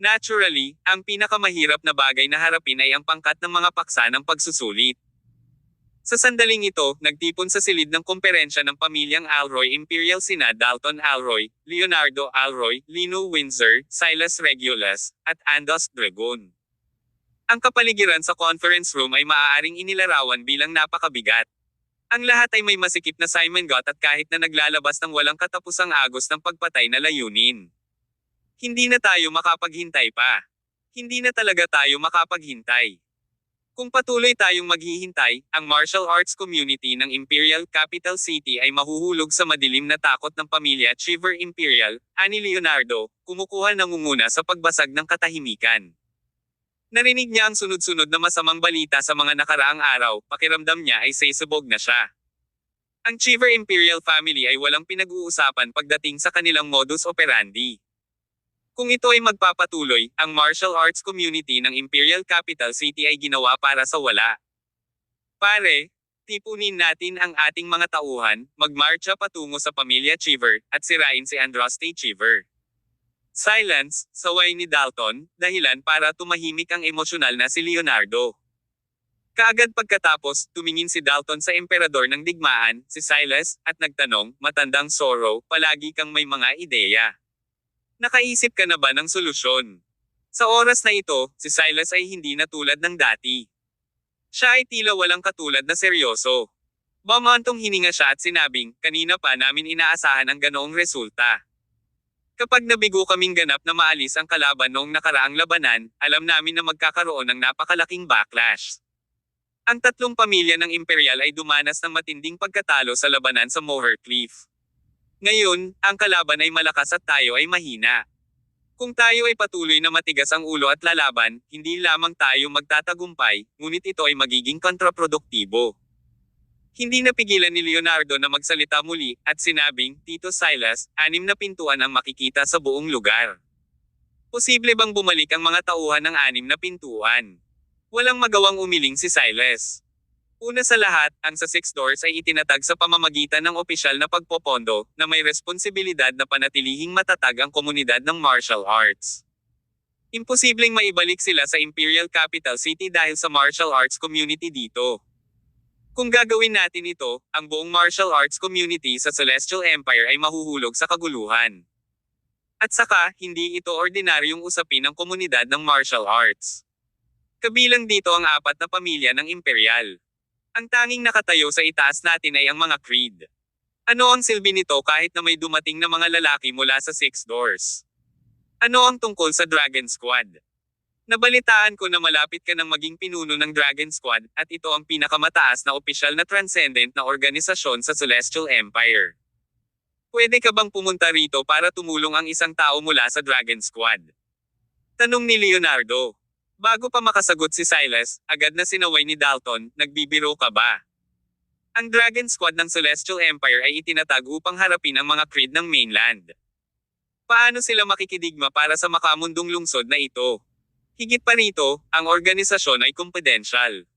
Naturally, ang pinakamahirap na bagay na harapin ay ang pangkat ng mga paksa ng pagsusulit. Sa sandaling ito, nagtipon sa silid ng komperensya ng pamilyang Alroy Imperial sina Dalton Alroy, Leonardo Alroy, Lino Windsor, Silas Regulus, at Andos Dragon. Ang kapaligiran sa conference room ay maaaring inilarawan bilang napakabigat. Ang lahat ay may masikip na Simon Gott at kahit na naglalabas ng walang katapusang agos ng pagpatay na layunin. Hindi na tayo makapaghintay pa. Hindi na talaga tayo makapaghintay. Kung patuloy tayong maghihintay, ang martial arts community ng Imperial Capital City ay mahuhulog sa madilim na takot ng pamilya Chiver Imperial, ani Leonardo, kumukuha nangunguna sa pagbasag ng katahimikan. Narinig niya ang sunod-sunod na masamang balita sa mga nakaraang araw, pakiramdam niya ay sasabog na siya. Ang Chiver Imperial family ay walang pinag-uusapan pagdating sa kanilang modus operandi. Kung ito ay magpapatuloy, ang martial arts community ng Imperial Capital City ay ginawa para sa wala. Pare, tipunin natin ang ating mga tauhan, magmarcha patungo sa pamilya Chiver, at sirain si Andraste Chiver. Silence, saway ni Dalton, dahilan para tumahimik ang emosyonal na si Leonardo. Kaagad pagkatapos, tumingin si Dalton sa emperador ng digmaan, si Silas, at nagtanong, matandang Zorro, palagi kang may mga ideya. Nakaisip ka na ba ng solusyon? Sa oras na ito, si Silas ay hindi na tulad ng dati. Siya ay tila walang katulad na seryoso. Bumantong hininga siya at sinabing, kanina pa namin inaasahan ang ganoong resulta. Kapag nabigo kaming ganap na maalis ang kalaban noong nakaraang labanan, alam namin na magkakaroon ng napakalaking backlash. Ang tatlong pamilya ng Imperial ay dumanas ng matinding pagkatalo sa labanan sa Moher Cliff. Ngayon, ang kalaban ay malakas at tayo ay mahina. Kung tayo ay patuloy na matigas ang ulo at lalaban, hindi lamang tayo magtatagumpay, ngunit ito ay magiging kontraproduktibo. Hindi napigilan ni Leonardo na magsalita muli, at sinabing, Tito Silas, 6 na pintuan ang makikita sa buong lugar. Posible bang bumalik ang mga tauhan ng 6 na pintuan? Walang magawang umiling si Silas. Una sa lahat, ang sa 6 doors ay itinatag sa pamamagitan ng opisyal na pagpopondo, na may responsibilidad na panatilihing matatag ang komunidad ng martial arts. Imposibleng maibalik sila sa Imperial Capital City dahil sa martial arts community dito. Kung gagawin natin ito, ang buong martial arts community sa Celestial Empire ay mahuhulog sa kaguluhan. At saka, hindi ito ordinaryong usapin ng komunidad ng martial arts. Kabilang dito ang 4 na pamilya ng Imperial. Ang tanging nakatayo sa itaas natin ay ang mga Creed. Ano ang silbi nito kahit na may dumating na mga lalaki mula sa 6 doors? Ano ang tungkol sa Dragon Squad? Nabalitaan ko na malapit ka ng maging pinuno ng Dragon Squad, at ito ang pinakamataas na opisyal na transcendent na organisasyon sa Celestial Empire. Pwede ka bang pumunta rito para tumulong ang isang tao mula sa Dragon Squad? Tanong ni Leonardo. Bago pa makasagot si Silas, agad na sinaway ni Dalton, nagbibiro ka ba? Ang Dragon Squad ng Celestial Empire ay itinatag upang harapin ang mga Creed ng mainland. Paano sila makikidigma para sa makamundong lungsod na ito? Higit pa rito, ang organisasyon ay confidential.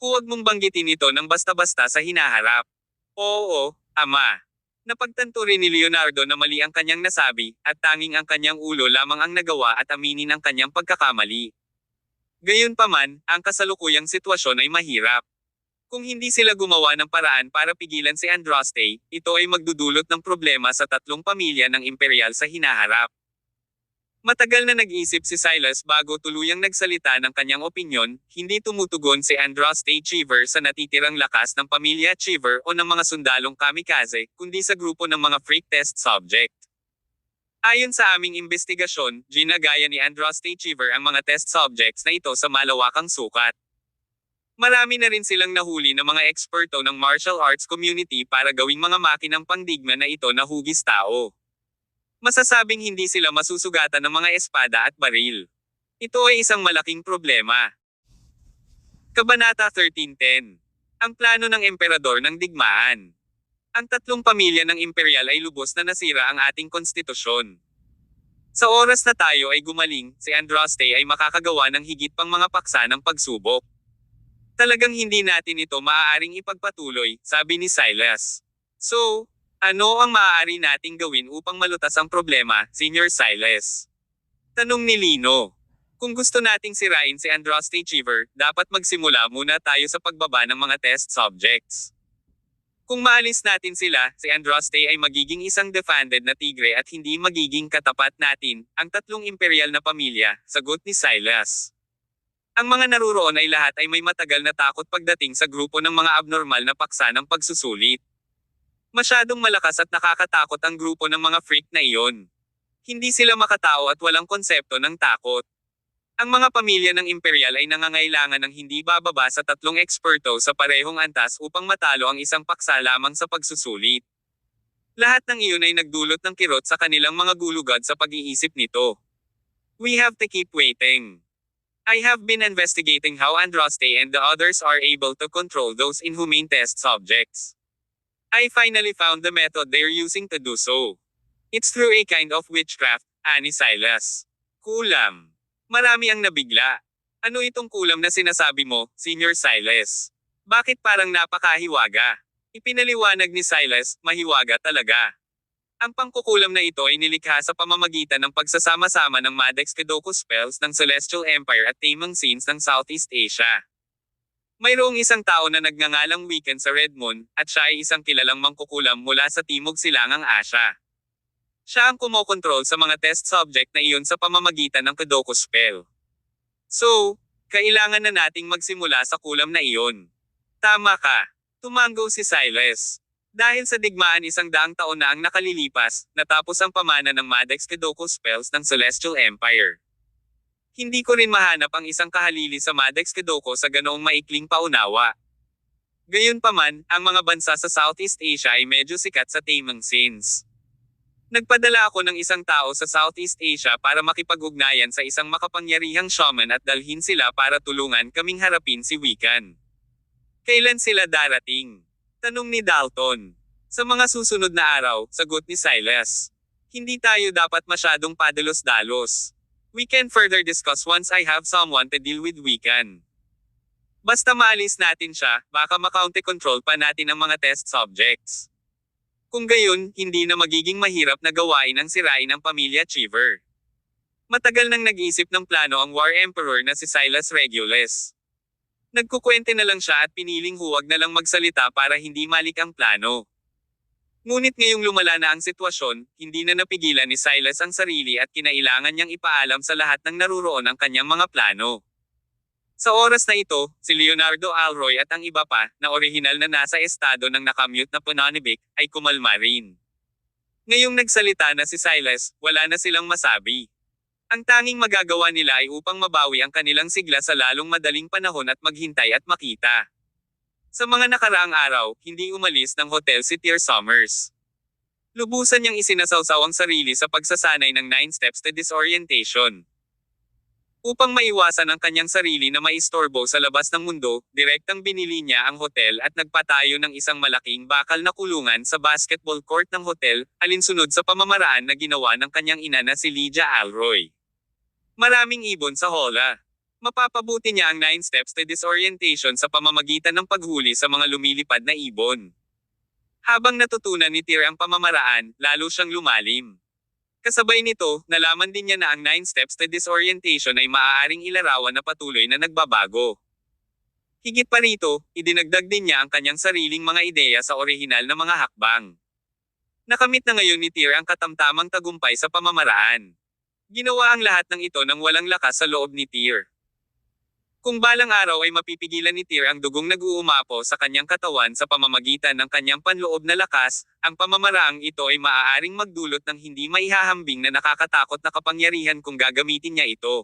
Huwag mong banggitin ito ng basta-basta sa hinaharap. Oo, ama. Napagtanto rin ni Leonardo na mali ang kanyang nasabi, at tanging ang kanyang ulo lamang ang nagawa at aminin ang kanyang pagkakamali. Gayunpaman, ang kasalukuyang sitwasyon ay mahirap. Kung hindi sila gumawa ng paraan para pigilan si Andraste, ito ay magdudulot ng problema sa tatlong pamilya ng Imperial sa hinaharap. Matagal na nag-isip si Silas bago tuluyang nagsalita ng kanyang opinyon, hindi tumutugon si Andraste Chiver sa natitirang lakas ng pamilya Chiver o ng mga sundalong kamikaze, kundi sa grupo ng mga freak test subject. Ayon sa aming investigasyon, ginagaya ni Andraste Chiver ang mga test subjects na ito sa malawakang sukat. Marami na rin silang nahuli na mga eksperto ng martial arts community para gawing mga makinang pangdigma na ito na hugis tao. Masasabing hindi sila masusugatan ng mga espada at baril. Ito ay isang malaking problema. Kabanata 1310. Ang plano ng emperador ng digmaan. Ang tatlong pamilya ng Imperial ay lubos na nasira ang ating konstitusyon. Sa oras na tayo ay gumaling, si Andraste ay makakagawa ng higit pang mga paksa ng pagsubok. Talagang hindi natin ito maaaring ipagpatuloy, sabi ni Silas. So, ano ang maaari nating gawin upang malutas ang problema, Senior Silas? Tanong ni Lino. Kung gusto nating sirain si Andraste Chiver, dapat magsimula muna tayo sa pagbaba ng mga test subjects. Kung maalis natin sila, si Andraste ay magiging isang defended na tigre at hindi magiging katapat natin, ang tatlong imperial na pamilya, sagot ni Silas. Ang mga naruroon ay lahat ay may matagal na takot pagdating sa grupo ng mga abnormal na paksa ng pagsusulit. Masyadong malakas at nakakatakot ang grupo ng mga freak na iyon. Hindi sila makatao at walang konsepto ng takot. Ang mga pamilya ng imperial ay nangangailangan ng hindi bababa sa 3 eksperto sa parehong antas upang matalo ang isang paksa lamang sa pagsusulit. Lahat ng iyon ay nagdulot ng kirot sa kanilang mga gulugad sa pag-iisip nito. We have to keep waiting. I have been investigating how Andraste and the others are able to control those inhumane test subjects. I finally found the method they're using to do so. It's through a kind of witchcraft, ani Silas. Kulam. Marami ang nabigla. Ano itong kulam na sinasabi mo, Senior Silas? Bakit parang napakahiwaga? Ipinaliwanag ni Silas, mahiwaga talaga. Ang pangkukulam na ito ay nilikha sa pamamagitan ng pagsasama-sama ng Maddex Kedoku spells ng Celestial Empire at Tamang Scenes ng Southeast Asia. Mayroong isang tao na nagngangalang Wiccan sa Red Moon, at siya ay isang kilalang mangkukulam mula sa Timog Silangang Asya. Siya ang kumokontrol sa mga test subject na iyon sa pamamagitan ng Kedoku spell. So, kailangan na nating magsimula sa kulam na iyon. Tama ka. Tumango si Silas. Dahil sa digmaan 100 taon na ang nakalilipas, natapos ang pamana ng Maddex Kedoku spells ng Celestial Empire. Hindi ko rin mahanap ang isang kahalili sa Maddex Kedoku sa ganoong maikling paunawa. Gayunpaman, ang mga bansa sa Southeast Asia ay medyo sikat sa Tamang Scenes. Nagpadala ako ng isang tao sa Southeast Asia para makipag-ugnayan sa isang makapangyarihang shaman at dalhin sila para tulungan kaming harapin si Wiccan. Kailan sila darating? Tanong ni Dalton. Sa mga susunod na araw, sagot ni Silas. Hindi tayo dapat masyadong padalos-dalos. We can further discuss once I have someone to deal with Wiccan. Basta maalis natin siya, baka makaunti control pa natin ang mga test subjects. Kung gayon, hindi na magiging mahirap na gawain ang sirain ang pamilya Cheever. Matagal nang nag-isip ng plano ang War Emperor na si Silas Regulus. Nagkukwente na lang siya at piniling huwag na lang magsalita para hindi malik ang plano. Ngunit ngayong lumala na ang sitwasyon, hindi na napigilan ni Silas ang sarili at kinailangan niyang ipaalam sa lahat ng naruroon ang kanyang mga plano. Sa oras na ito, si Leonardo Alroy at ang iba pa, na orihinal na nasa estado ng nakamute na Pononibik, ay kumalma rin. Ngayong nagsalita na si Silas, wala na silang masabi. Ang tanging magagawa nila ay upang mabawi ang kanilang sigla sa lalong madaling panahon at maghintay at makita. Sa mga nakaraang araw, hindi umalis ng hotel si Tyr Summers. Lubusan niyang isinasawsaw ang sarili sa pagsasanay ng 9 steps to disorientation. Upang maiwasan ang kanyang sarili na maistorbo sa labas ng mundo, direktang binili niya ang hotel at nagpatayo ng isang malaking bakal na kulungan sa basketball court ng hotel, alinsunod sa pamamaraan na ginawa ng kanyang ina na si Lydia Alroy. Maraming ibon sa hola. Mapapabuti niya ang 9 steps to disorientation sa pamamagitan ng paghuli sa mga lumilipad na ibon. Habang natutunan ni Tyr ang pamamaraan, lalo siyang lumalim. Kasabay nito, nalaman din niya na ang 9 steps to disorientation ay maaaring ilarawan na patuloy na nagbabago. Higit pa rito, idinagdag din niya ang kanyang sariling mga ideya sa orihinal na mga hakbang. Nakamit na ngayon ni Tyr ang katamtamang tagumpay sa pamamaraan. Ginawa ang lahat ng ito nang walang lakas sa loob ni Tyr. Kung balang araw ay mapipigilan ni Tyr ang dugong nag-uumapo sa kanyang katawan sa pamamagitan ng kanyang panloob na lakas, ang pamamaraang ito ay maaaring magdulot ng hindi maihahambing na nakakatakot na kapangyarihan kung gagamitin niya ito.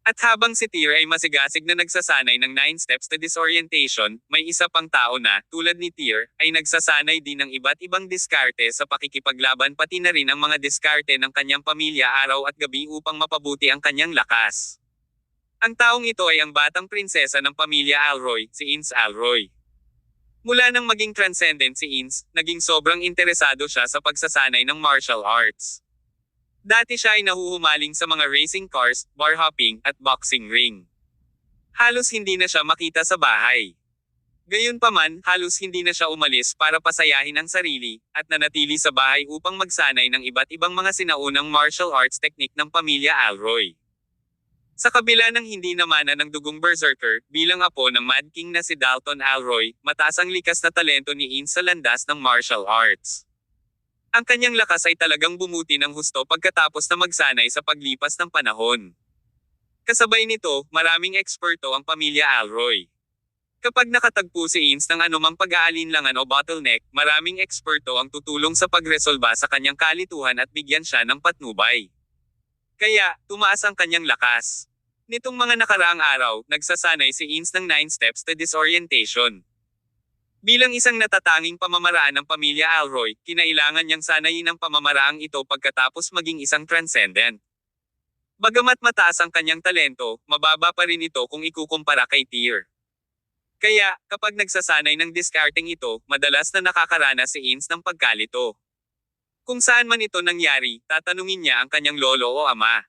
At habang si Tyr ay masigasig na nagsasanay ng 9 steps to disorientation, may isa pang tao na, tulad ni Tyr, ay nagsasanay din ng iba't ibang diskarte sa pakikipaglaban pati na rin ang mga diskarte ng kanyang pamilya araw at gabi upang mapabuti ang kanyang lakas. Ang taong ito ay ang batang prinsesa ng pamilya Alroy, si Ins Alroy. Mula nang maging transcendent si Ins, naging sobrang interesado siya sa pagsasanay ng martial arts. Dati siya ay nahuhumaling sa mga racing cars, bar hopping, at boxing ring. Halos hindi na siya makita sa bahay. Gayunpaman, halos hindi na siya umalis para pasayahin ang sarili, at nanatili sa bahay upang magsanay ng iba't ibang mga sinaunang martial arts technique ng pamilya Alroy. Sa kabila ng hindi namana ng dugong berserker, bilang apo ng Mad King na si Dalton Alroy, mataas ang likas na talento ni Ins sa landas ng martial arts. Ang kanyang lakas ay talagang bumuti ng husto pagkatapos na magsanay sa paglipas ng panahon. Kasabay nito, maraming eksperto ang pamilya Alroy. Kapag nakatagpo si Ins ng anumang pag-aalinlangan o bottleneck, maraming eksperto ang tutulong sa pagresolba sa kanyang kalituhan at bigyan siya ng patnubay. Kaya, tumaas ang kanyang lakas. Nitong mga nakaraang araw, nagsasanay si Ins ng 9 steps to disorientation. Bilang isang natatanging pamamaraan ng pamilya Alroy, kinailangan niyang sanayin ang pamamaraang ito pagkatapos maging isang transcendent. Bagamat mataas ang kanyang talento, mababa pa rin ito kung ikukumpara kay Tyr. Kaya, kapag nagsasanay ng discarding ito, madalas na nakakaranas si Ins ng pagkalito. Kung saan man ito nangyari, tatanungin niya ang kanyang lolo o ama.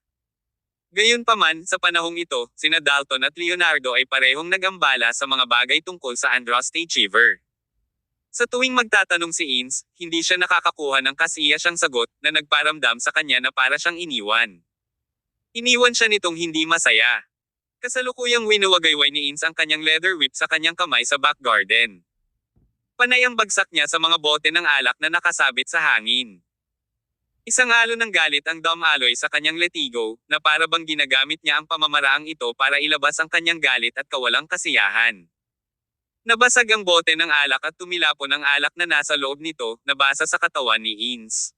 Gayunpaman, sa panahong ito, sina Dalton at Leonardo ay parehong nagambala sa mga bagay tungkol sa Andraste Cheever. Sa tuwing magtatanong si Ins, hindi siya nakakakuha ng kasiyasang sagot na nagparamdam sa kanya na para siyang iniwan. Iniwan siya nitong hindi masaya. Kasalukuyang winuwagayway ni Ins ang kanyang leather whip sa kanyang kamay sa back garden. Panay ang bagsak niya sa mga bote ng alak na nakasabit sa hangin. Isang alon ng galit ang Dom Aloy sa kanyang letigo, na para bang ginagamit niya ang pamamaraang ito para ilabas ang kanyang galit at kawalang kasiyahan. Nabasag ang bote ng alak at tumilapon ang alak na nasa loob nito, nabasa sa katawan ni Ins.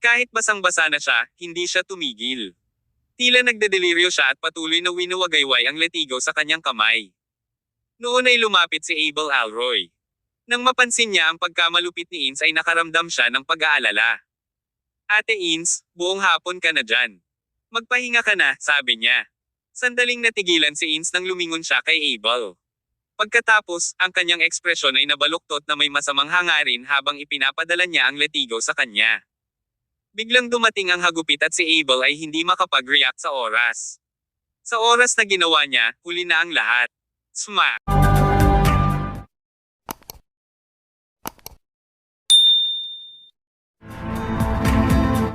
Kahit basang-basa na siya, hindi siya tumigil. Tila nagdedeliryo siya at patuloy na winuwagayway ang letigo sa kanyang kamay. Noon ay lumapit si Abel Alroy. Nang mapansin niya ang pagkamalupit ni Ins ay nakaramdam siya ng pag-aalala. Ate Ins, buong hapon ka na dyan. Magpahinga ka na, sabi niya. Sandaling natigilan si Ins nang lumingon siya kay Abel. Pagkatapos, ang kanyang ekspresyon ay nabaluktot na may masamang hangarin habang ipinapadala niya ang letigo sa kanya. Biglang dumating ang hagupit at si Abel ay hindi makapag-react sa oras. Sa oras na ginawa niya, huli na ang lahat. Smack!